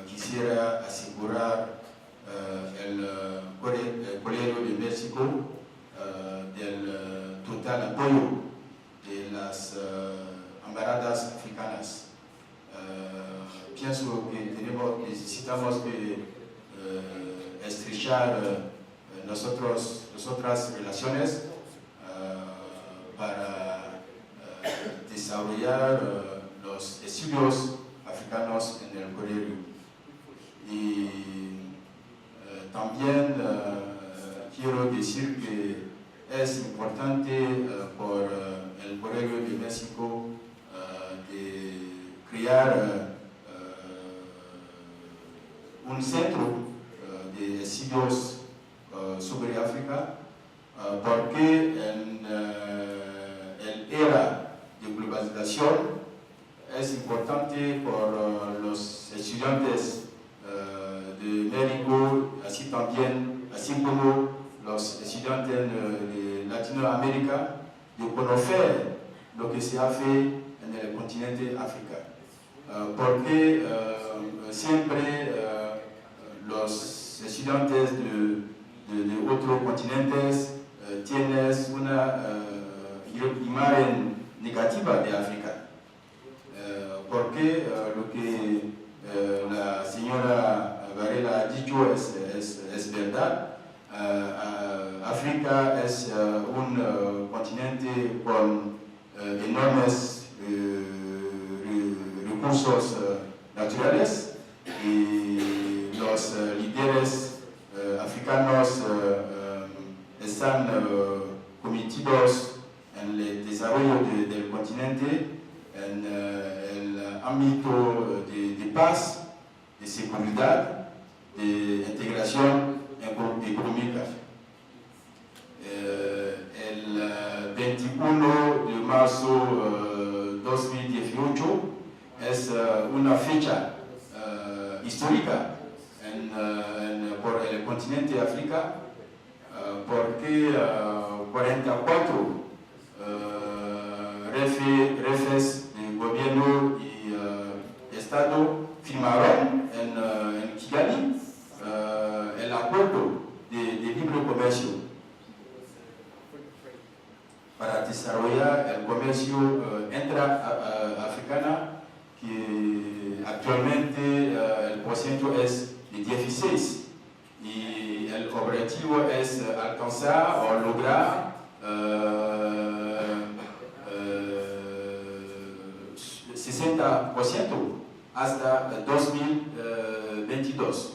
quisiera asegurar el Colegio de México del total apoyo de las embaradas africanas. Pienso que necesitamos estrechar nosotras relaciones para desarrollar los estudios africanos en el colegio. Y también quiero decir que es importante por el Colegio de México de crear un centro de estudios sobre África, porque en el era de globalización es importante por los estudiantes de México, así como los estudiantes de Latinoamérica, de conocer lo que se hace en el continente africano. Porque siempre los estudiantes de otros continentes tienen una imagen negativa de África. Porque lo que la señora Varela ha dicho es verdad. África es un continente con enormes recursos naturales y los líderes africanos están cometidos en el desarrollo del continente en el ámbito de paz, de seguridad, de integración económica. El 21 de marzo 2018 es una fecha histórica por el continente África, porque 44 jefes de gobierno y Estado firmaron en Kigali el acuerdo de libre comercio para desarrollar el comercio intra-africana, que actualmente el porcentaje es de 16 y el objetivo es alcanzar o lograr 60% hasta 2022.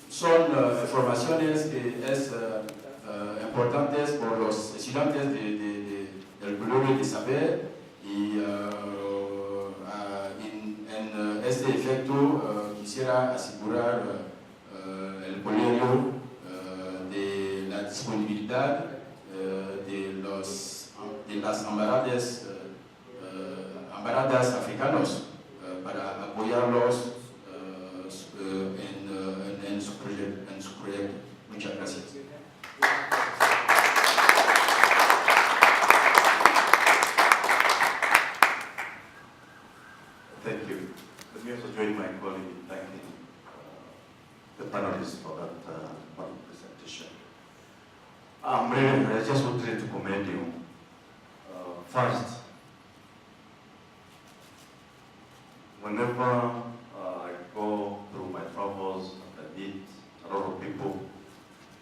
Son informaciones que es importantes por los estudiantes del Colegio de Saber y en este efecto quisiera asegurar el colegio de la disponibilidad de las embaradas africanos para apoyarlos en su proyecto. Muchas gracias. Thank you. Let me also join my colleague in thanking the panelists for that wonderful presentation. I just wanted to commend you. First, whenever I go through my travels and I meet a lot of people,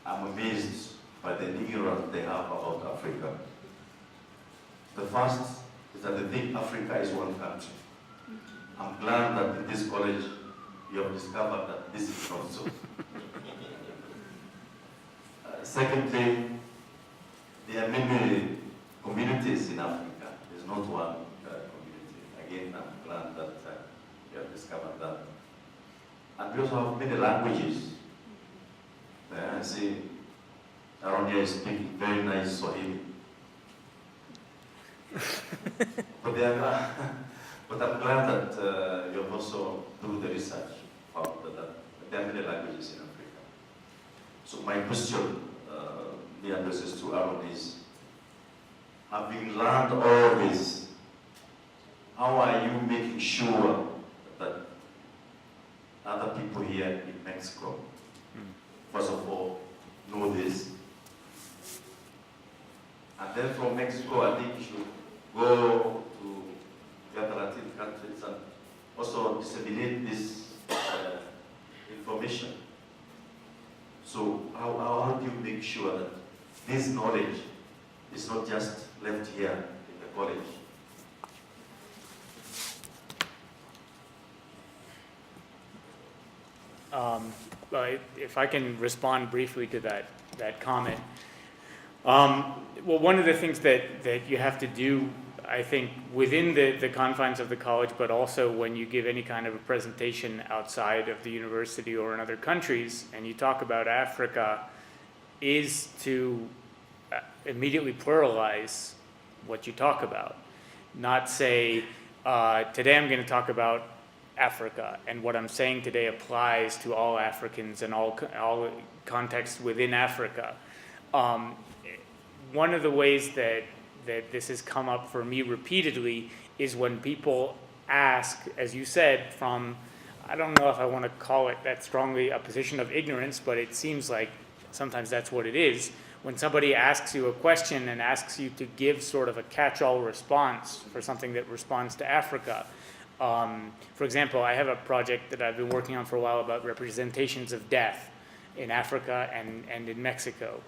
I'm amazed by the ignorance they have about Africa. The first is that they think Africa is one country. I'm glad that in this college you have discovered that this is not so. Secondly, there are many communities in Africa. There's not one community. Again, I'm glad that you have discovered that. And we also have many languages. I see around here is speaking very nice Swahili. but I'm glad that you have also do the research about that there are many languages in Africa. So my question, the addresses to Aaron is, having learned all this, how are you making sure that other people here in Mexico, first of all, know this? And then from Mexico, I think you should go to the other Latin countries and also disseminate this information. So how do you make sure that this knowledge is not just left here in the college? If I can respond briefly to that comment. Well, one of the things that you have to do, I think, within the confines of the college, but also when you give any kind of a presentation outside of the university or in other countries, and you talk about Africa, is to immediately pluralize what you talk about. Not say, today I'm going to talk about Africa, and what I'm saying today applies to all Africans and all contexts within Africa. One of the ways that this has come up for me repeatedly is when people ask, as you said, from, I don't know if I want to call it that strongly a position of ignorance, but it seems like sometimes that's what it is. When somebody asks you a question and asks you to give sort of a catch-all response for something that responds to Africa. For example, I have a project that I've been working on for a while about representations of death in Africa and in Mexico.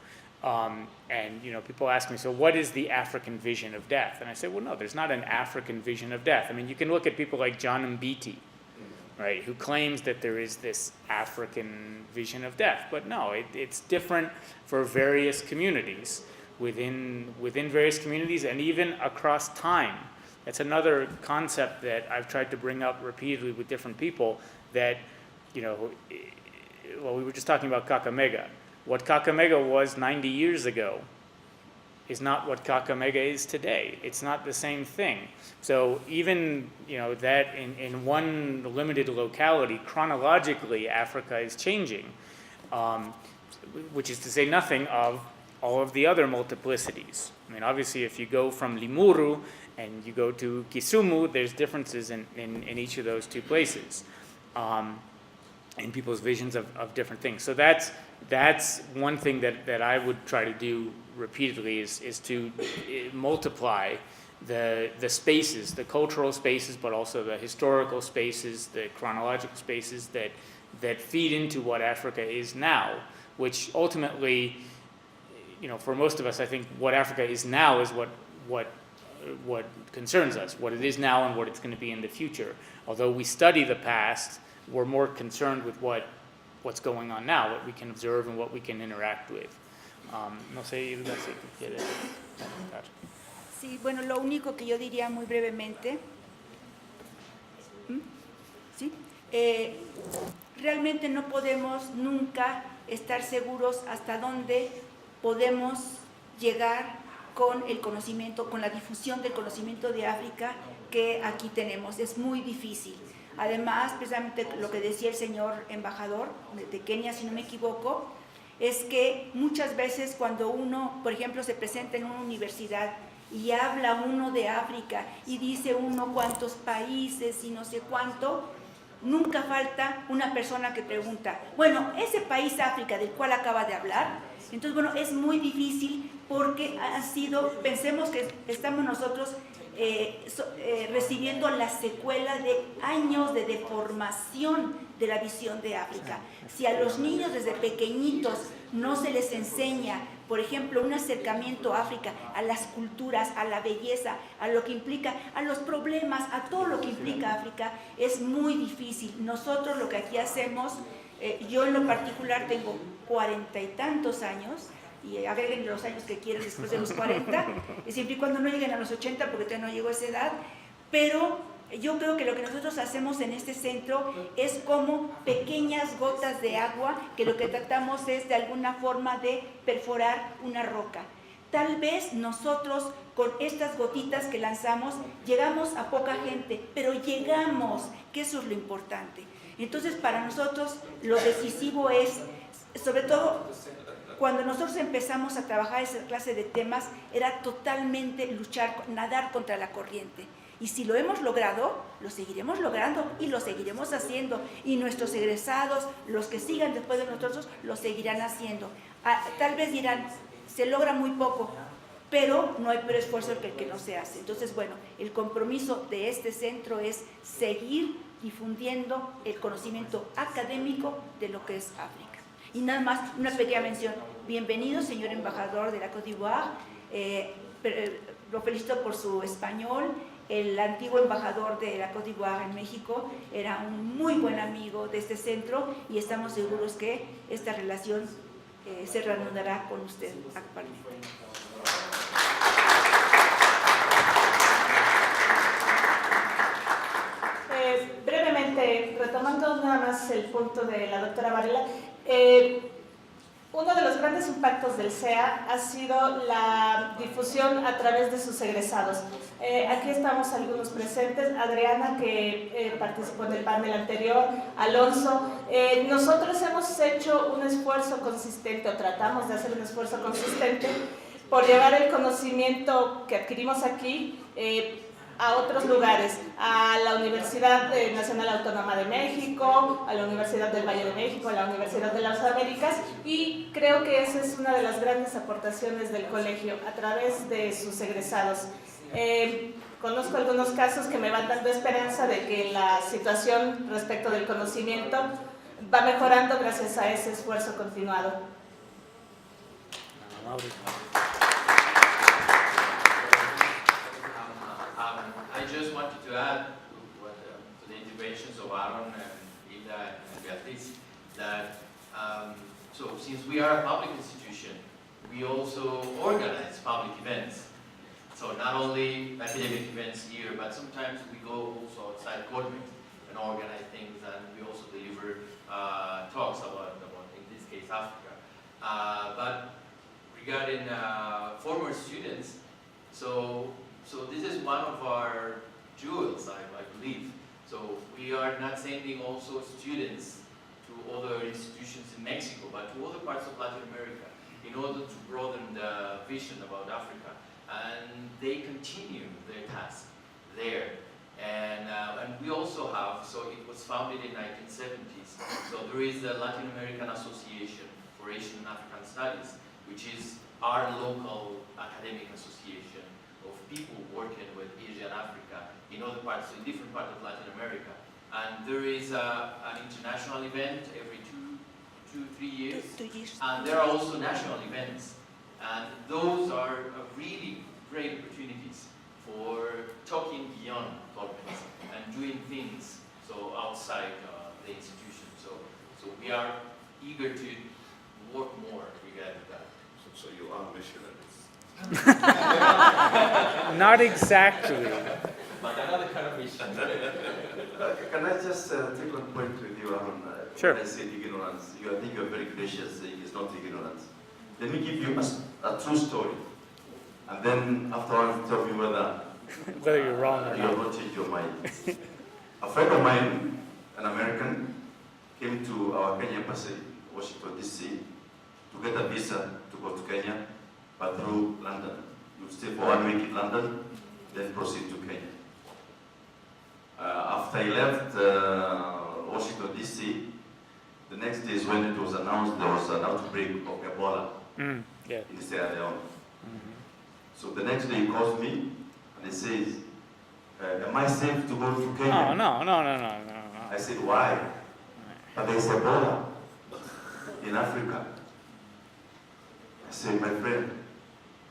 And people ask me, so what is the African vision of death? And I say, well, no, there's not an African vision of death. I mean, you can look at people like John Mbiti, right, who claims that there is this African vision of death. But no, it's different for various communities, within various communities, and even across time. That's another concept that I've tried to bring up repeatedly with different people, that, well, we were just talking about Kakamega. What Kakamega was 90 years ago is not what Kakamega is today. It's not the same thing. So even, that in one limited locality, chronologically, Africa is changing, which is to say nothing of all of the other multiplicities. I mean, obviously, if you go from Limuru and you go to Kisumu, there's differences in each of those two places, in people's visions of different things. So that's one thing that I would try to do repeatedly is to multiply the spaces, the cultural spaces, but also the historical spaces, the chronological spaces that feed into what Africa is now, which ultimately, for most of us, I think what Africa is now is what concerns us, what it is now and what it's going to be in the future. Although we study the past, we're more concerned with what's going on now, what we can observe and what we can interact with. No sé, Hilda, si tú quieres comentar. Sí, bueno, lo único que yo diría muy brevemente, ¿sí? Realmente no podemos nunca estar seguros hasta dónde podemos llegar con el conocimiento, con la difusión del conocimiento de África que aquí tenemos. Es muy difícil. Además, precisamente lo que decía el señor embajador de Kenia, si no me equivoco, es que muchas veces cuando uno, por ejemplo, se presenta en una universidad y habla uno de África y dice uno cuántos países y no sé cuánto, nunca falta una persona que pregunta, bueno, ese país África del cual acaba de hablar. Entonces, bueno, es muy difícil porque pensemos que estamos nosotros recibiendo la secuela de años de deformación de la visión de África. Si a los niños desde pequeñitos no se les enseña, por ejemplo, un acercamiento a África, a las culturas, a la belleza, a lo que implica, a los problemas, a todo lo que implica África, es muy difícil. Nosotros lo que aquí hacemos, yo en lo particular tengo 40 y tantos años, y agreguen los años que quieran después de los 40, y siempre y cuando no lleguen a los 80, porque todavía no llegó a esa edad, pero yo creo que lo que nosotros hacemos en este centro es como pequeñas gotas de agua, que lo que tratamos es de alguna forma de perforar una roca. Tal vez nosotros con estas gotitas que lanzamos llegamos a poca gente, pero llegamos, que eso es lo importante. Entonces para nosotros lo decisivo es, sobre todo cuando nosotros empezamos a trabajar esa clase de temas, era totalmente luchar, nadar contra la corriente. Y si lo hemos logrado, lo seguiremos logrando y lo seguiremos haciendo. Y nuestros egresados, los que sigan después de nosotros, lo seguirán haciendo. Tal vez dirán, se logra muy poco, pero no hay peor esfuerzo que el que no se hace. Entonces, bueno, el compromiso de este centro es seguir difundiendo el conocimiento académico de lo que es África. Y nada más, una pequeña mención. Bienvenido, señor embajador de la Côte d'Ivoire. Lo felicito por su español. El antiguo embajador de la Côte d'Ivoire en México era un muy buen amigo de este centro y estamos seguros que esta relación se reanudará con usted actualmente. Brevemente, retomando nada más el punto de la doctora Varela, uno de los grandes impactos del CEA ha sido la difusión a través de sus egresados. Aquí estamos algunos presentes, Adriana, que participó en el panel anterior, Alonso. Nosotros hemos hecho un esfuerzo consistente, o tratamos de hacer un esfuerzo consistente, por llevar el conocimiento que adquirimos aquí a otros lugares, a la Universidad Nacional Autónoma de México, a la Universidad del Valle de México, a la Universidad de las Américas, y creo que esa es una de las grandes aportaciones del colegio a través de sus egresados. Conozco algunos casos que me van dando esperanza de que la situación respecto del conocimiento va mejorando gracias a ese esfuerzo continuado. I just wanted to add to the interventions of Aaron and Hilda and Beatriz that so since we are a public institution, we also organize public events. So not only academic events here, but sometimes we go also outside government and organize things, and we also deliver talks about, in this case, Africa. But regarding former students, so this is one of our jewels, I believe. So we are not sending also students to other institutions in Mexico, but to other parts of Latin America in order to broaden the vision about Africa. And they continue their task there. And we also have, so it was founded in 1970s, so there is the Latin American Association for Asian and African Studies, which is our local academic association of people working with Asia and Africa in other parts, in different parts of Latin America. And there is an international event every 2-3 years. 2 years. And there are also national events. And those are really great opportunities for talking beyond topics and doing things so outside the institution. So we are eager to work more regarding that. So you are missionaries. Not exactly. But another kind of mission. Can I just take one point with you, Aaron? Sure. When I said ignorance, I think you're very gracious saying it's not ignorance. Let me give you a true story. And then afterwards tell me Whether you're wrong or you not. will not change your mind. A friend of mine, an American, came to our Kenya embassy, Washington, D.C., to get a visa to go to Kenya, but through London. You stay for 1 week in London, then proceed to Kenya. After he left Washington, D.C., the next day is when it was announced there was an outbreak of Ebola Yeah. in Sierra Leone. So the next day he calls me and he says, am I safe to go to Kenya? No. I said, why? But there's Ebola in Africa. I said, my friend,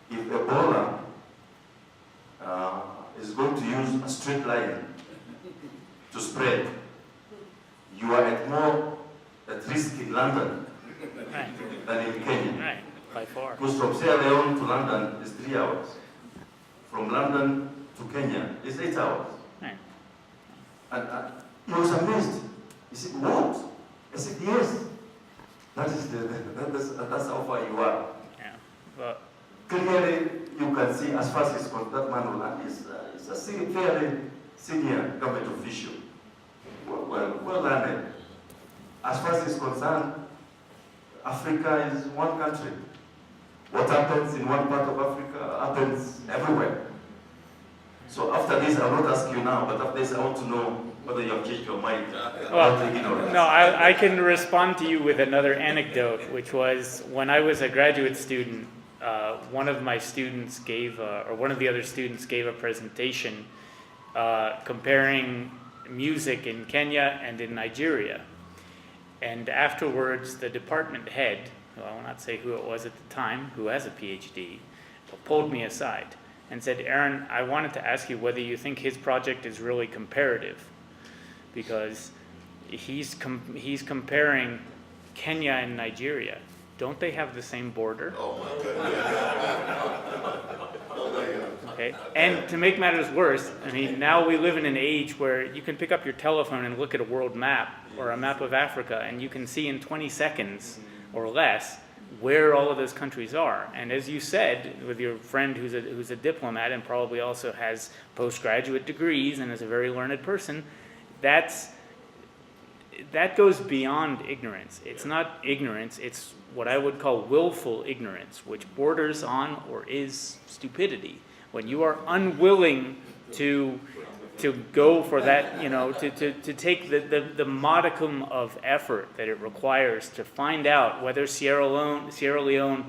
if Ebola is going to use a straight line to spread, you are more at risk in London Right. than in Kenya. Right. By far. Because from Sierra Leone to London is 3 hours. From London to Kenya is 8 hours. Right. And he was amazed. He said, what? I said, yes. That's how far you are. Yeah. But clearly you can see as far as it's concerned, that man is a fairly senior government official. Well learned. As far as it's concerned, Africa is one country. What happens in one part of Africa happens everywhere. So after this, I will not ask you now, but after this, I want to know whether you have changed your mind about the ignorance. No, I can respond to you with another anecdote, which was when I was a graduate student, one of my students gave, or one of the other students gave a presentation comparing music in Kenya and in Nigeria. And afterwards, the department head, who I will not say who it was at the time, who has a PhD, pulled me aside and said, Aaron, I wanted to ask you whether you think his project is really comparative, because he's comparing Kenya and Nigeria. Don't they have the same border? Oh my goodness. Oh my God. Okay. And to make matters worse, I mean, now we live in an age where you can pick up your telephone and look at a world map or a map of Africa, and you can see in 20 seconds or less where all of those countries are. And as you said, with your friend who's a diplomat and probably also has postgraduate degrees and is a very learned person, that goes beyond ignorance. It's not ignorance, it's what I would call willful ignorance, which borders on or is stupidity. When you are unwilling to go for that, to take the modicum of effort that it requires to find out whether Sierra Leone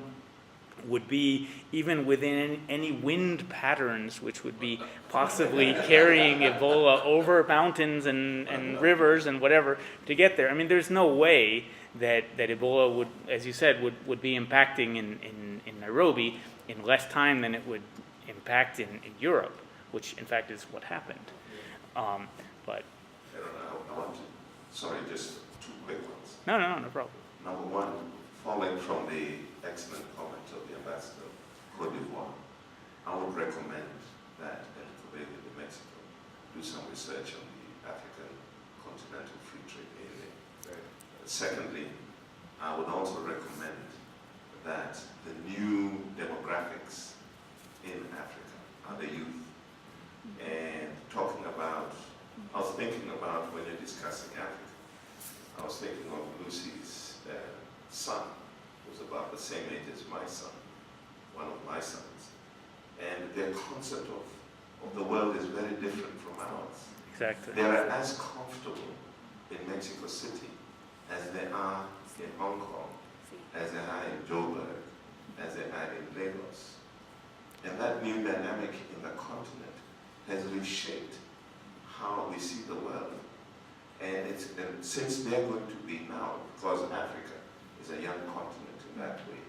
would be even within any wind patterns which would be possibly carrying Ebola over mountains and rivers and whatever to get there. I mean, there's no way that Ebola would, as you said, would be impacting in Nairobi in less time than it would impact in Europe, which in fact is what happened. But I want to, sorry, just two quick ones. no problem. Number one, following from the excellent comment of the ambassador of Cote d'Ivoire, I would recommend that in Quebec, New Mexico, do some research on the African continental free trade area. Secondly, I would also recommend that the new demographics in Africa are the youth. And talking about, I was thinking about when you're discussing Africa, I was thinking of Lucy's son, who's about the same age as my son, one of my sons. And their concept of the world is very different from ours. Exactly. They are as comfortable in Mexico City as they are in Hong Kong, as they are in Joburg, as they are in Lagos. And that new dynamic in the continent has reshaped how we see the world. And since they're going to be now, because Africa is a young continent in that way,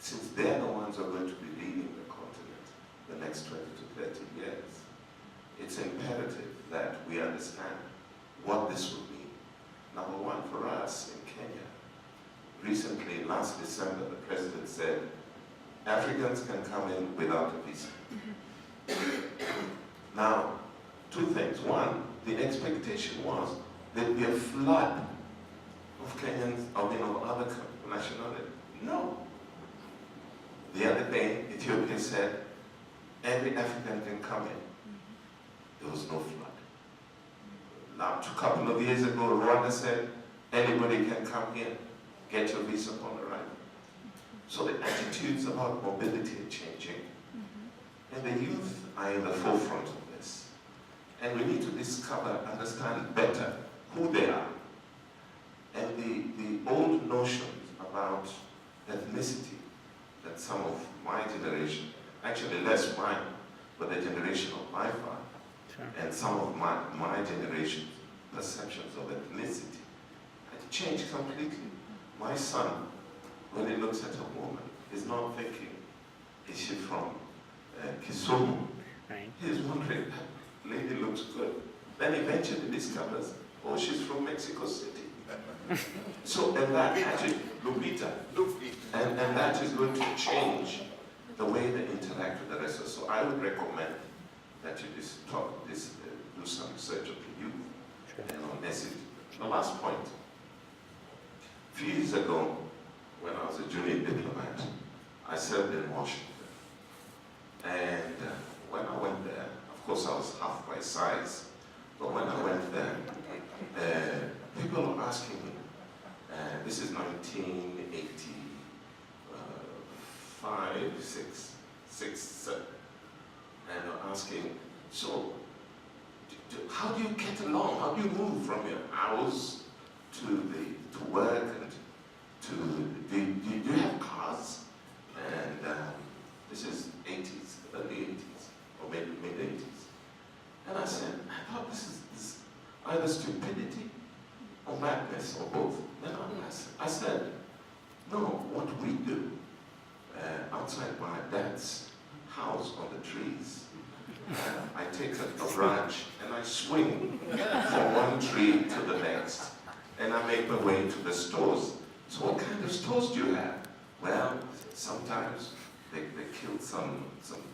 since they're the ones who are going to be leading the continent the next 20 to 30 years, it's imperative that we understand what this will mean. Number one, for us in Kenya, recently, last December, the president said, Africans can come in without a visa. Now, two things. One, the expectation was there'd be a flood of Kenyans, of other nationalities. No. The other day, Ethiopia said, every African can come in. There was no flood. Now, a couple of years ago, Rwanda said, anybody can come here, get your visa upon arrival. So the attitudes about mobility are changing, and the youth are in the forefront of this. And we need to discover, understand better who they are. And the old notions about ethnicity that some of my generation, actually less mine, but the generation of my father, Sure. and some of my generation's perceptions of ethnicity had changed completely. My son, when he looks at a woman, is not thinking, is she from Kisumu? Right. He's wondering, that lady looks good. Then eventually discovers, oh, she's from Mexico City. So, and that attitude, Lupita, and that is going to change the way they interact with the rest of us. So I would recommend that you do some research of the youth and on message. The last point, a few years ago, when I was a junior diplomat, I served in Washington. And when I went there, of course I was half my size, but when I went there, people were asking me, this is 1985, 6, 7, and they're asking, so how do you get along? How do you move from your house to work and do you have cars? And this is 80s, early 80s, or maybe mid 80s. And I said, I thought this is either stupidity or madness or both. Then I said, no, what we do outside my dad's house on the trees, I take a branch and I swing from one tree to the next, and I make my way to the stores. So what kind of stores do you have? Well, sometimes they kill some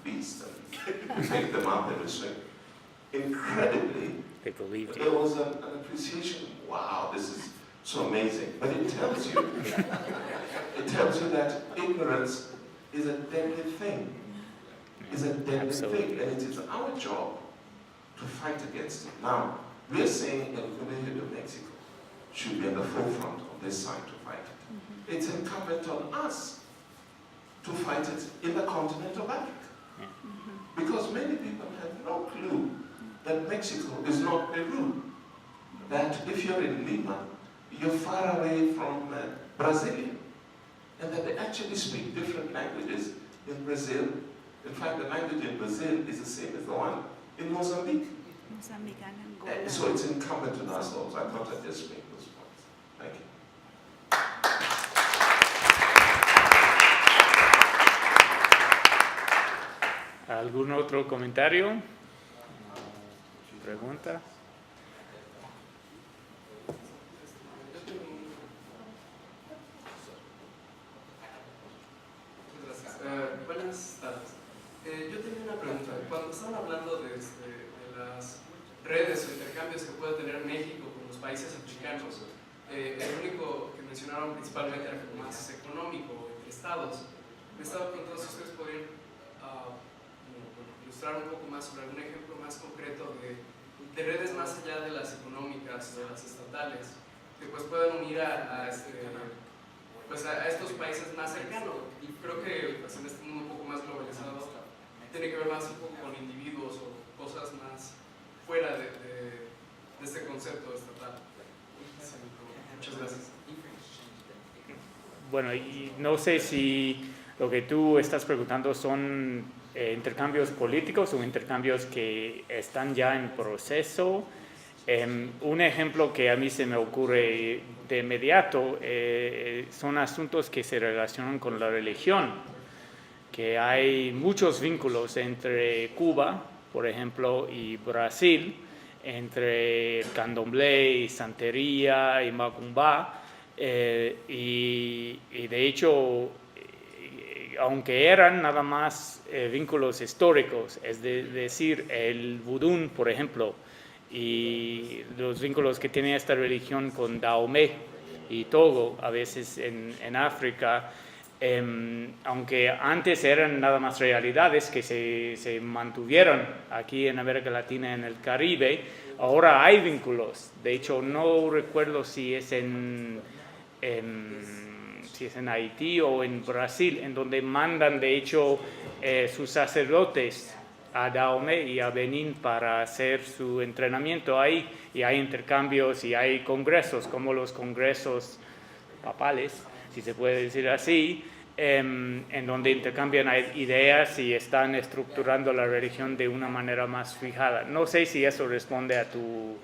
beasts and take them up and swing. Incredibly, They believed there you. was an appreciation. Wow, this is so amazing. But it tells you that ignorance is a deadly thing. Is a deadly Absolutely. thing, and it is our job to fight against it. Now, we are saying El Colegio de Mexico should be at the forefront of this side to fight it. It's incumbent on us to fight it in the continent of Africa. Because many people have no clue that Mexico is not Peru. That if you're in Lima, you're far away from Brazil. And that they actually speak different languages in Brazil. In fact, the language in Brazil is the same as the one in Mozambique. So it's incumbent on us also. I thought I'd just make those points. Thank you. ¿Algún otro comentario? ¿Pregunta? Buenas tardes. Yo tenía una pregunta. Cuando estaban hablando de las redes o intercambios que puede tener México con los países africanos, el único que mencionaron principalmente era como más económico, entre estados. Me estaba preguntando si ustedes podrían ilustrar un poco más sobre algún ejemplo más concreto de redes más allá de las económicas, de las estatales, que pues puedan unir a estos países más cercanos. Y creo que pues, en este mundo un poco más globalizado tiene que ver más un poco con individuos o cosas más fuera de este concepto estatal. Muchas gracias. Bueno, y no sé si lo que tú estás preguntando son intercambios políticos o intercambios que están ya en proceso. Un ejemplo que a mí se me ocurre de inmediato son asuntos que se relacionan con la religión, que hay muchos vínculos entre Cuba, por ejemplo, y Brasil, entre candomblé y santería y macumba, y de hecho, aunque eran nada más vínculos históricos, es decir, el vudú, por ejemplo, y los vínculos que tiene esta religión con Dahomey y Togo, a veces en África, aunque antes eran nada más realidades que se mantuvieron aquí en América Latina, en el Caribe, ahora hay vínculos. De hecho, no recuerdo si es en Haití o en Brasil, en donde mandan de hecho sus sacerdotes a Dahomey y a Benín para hacer su entrenamiento ahí, y hay intercambios y hay congresos como los congresos papales, si se puede decir así, en donde intercambian ideas y están estructurando la religión de una manera más fijada. No sé si eso responde a tu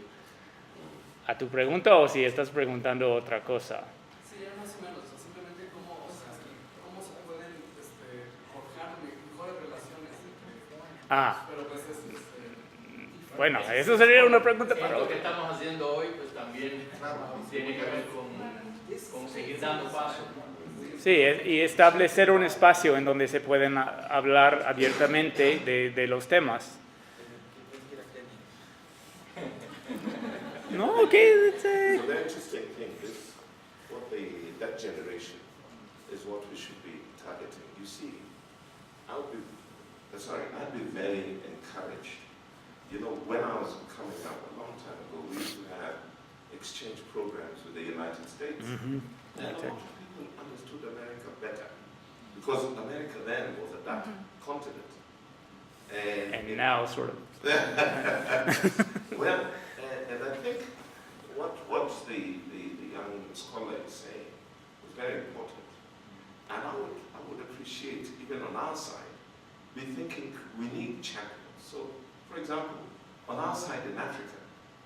pregunta o si estás preguntando otra cosa. Sí, ya más o menos, simplemente cómo se pueden forjar mejores relaciones pero pues bueno, eso sería una pregunta para lo que estamos haciendo hoy pues también tiene que ver con seguir dando paso. Sí, y establecer un espacio en donde se pueden hablar abiertamente de los temas. No, okay. So the interesting thing is, that generation is what we should be targeting. You see, I'll be I'd be very encouraged. You know, when I was coming up a long time ago, we used to have exchange programs with the United States. Mm-hmm. And a lot of people understood America better because America then was a dark continent. And now, sort of. Well, and I think what the young scholar is saying was very important. And I would appreciate, even on our side, be thinking we need champions. So, for example, on our side in Africa,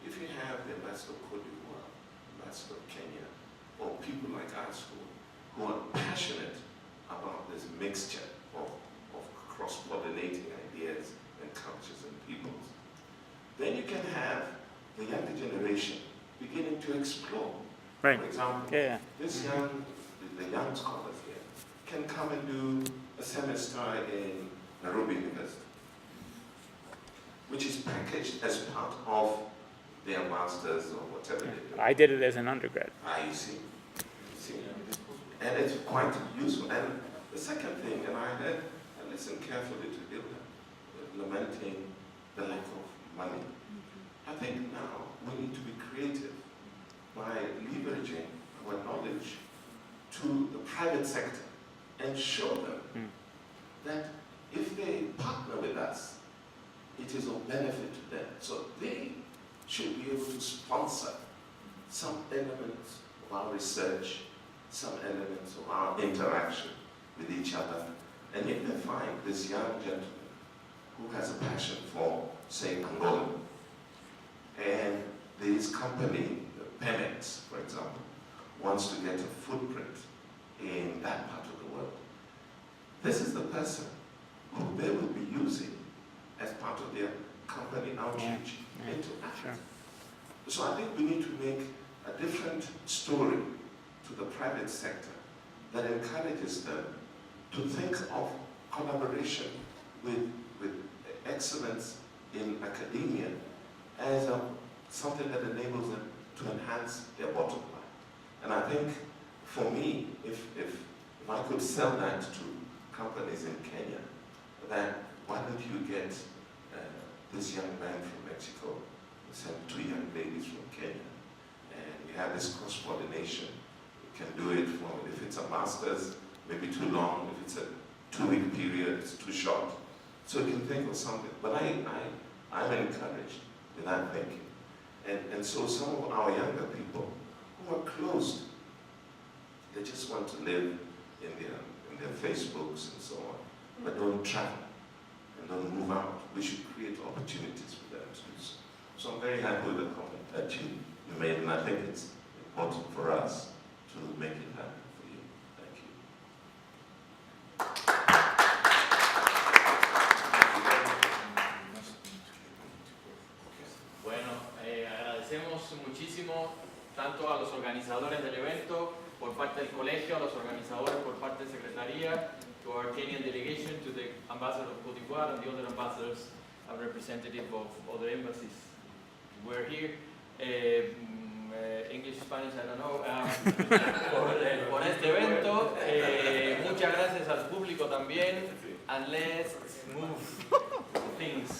if you have the ambassador of Cote d'Ivoire, ambassador of Kenya, or people like us who are passionate about this mixture of cross-pollinating ideas and cultures and peoples, then you can have the younger generation beginning to explore. Right. For example, this the young scholars here can come and do a semester in Nairobi University, which is packaged as part of their masters or whatever they do. I did it as an undergrad. You see. And it's quite useful. And the second thing, and I listened carefully to Hilda, lamenting the lack of money. I think now we need to be creative by leveraging our knowledge to the private sector and show them that if they partner with us, it is of benefit to them. So they should be able to sponsor some elements of our research, some elements of our interaction with each other. And if they find this young gentleman who has a passion for, say, Angola, and this company, Pemex, for example, wants to get a footprint in that part of the world, this is the person who they will be using as part of their company outreach into Africa. So I think we need to make a different story to the private sector that encourages them to think of collaboration with excellence in academia as something that enables them to enhance their bottom line. And I think, for me, if I could sell that to companies in Kenya, then why don't you get this young man from Mexico, send 2 young ladies from Kenya, and we have this cross-pollination. We can do it for, if it's a master's, maybe too long. If it's a 2-week period, it's too short. So you can think of something. But I'm encouraged with that thinking. And so some of our younger people who are closed, they just want to live in their Facebooks and so on, but don't travel and don't move out. We should create opportunities for them to do so. So I'm very happy with the comment that you made, and I think it's important for us to make it happen for you. Thank you. Bueno, agradecemos muchísimo tanto a los organizadores del evento por parte del colegio, a los organizadores por parte de Secretaría, to our Kenyan delegation, to the ambassador of Cote d'Ivoire and the other ambassadors and representative of other embassies. We're here, English, Spanish, I don't know, por este evento. Muchas gracias al público también, and let's move things.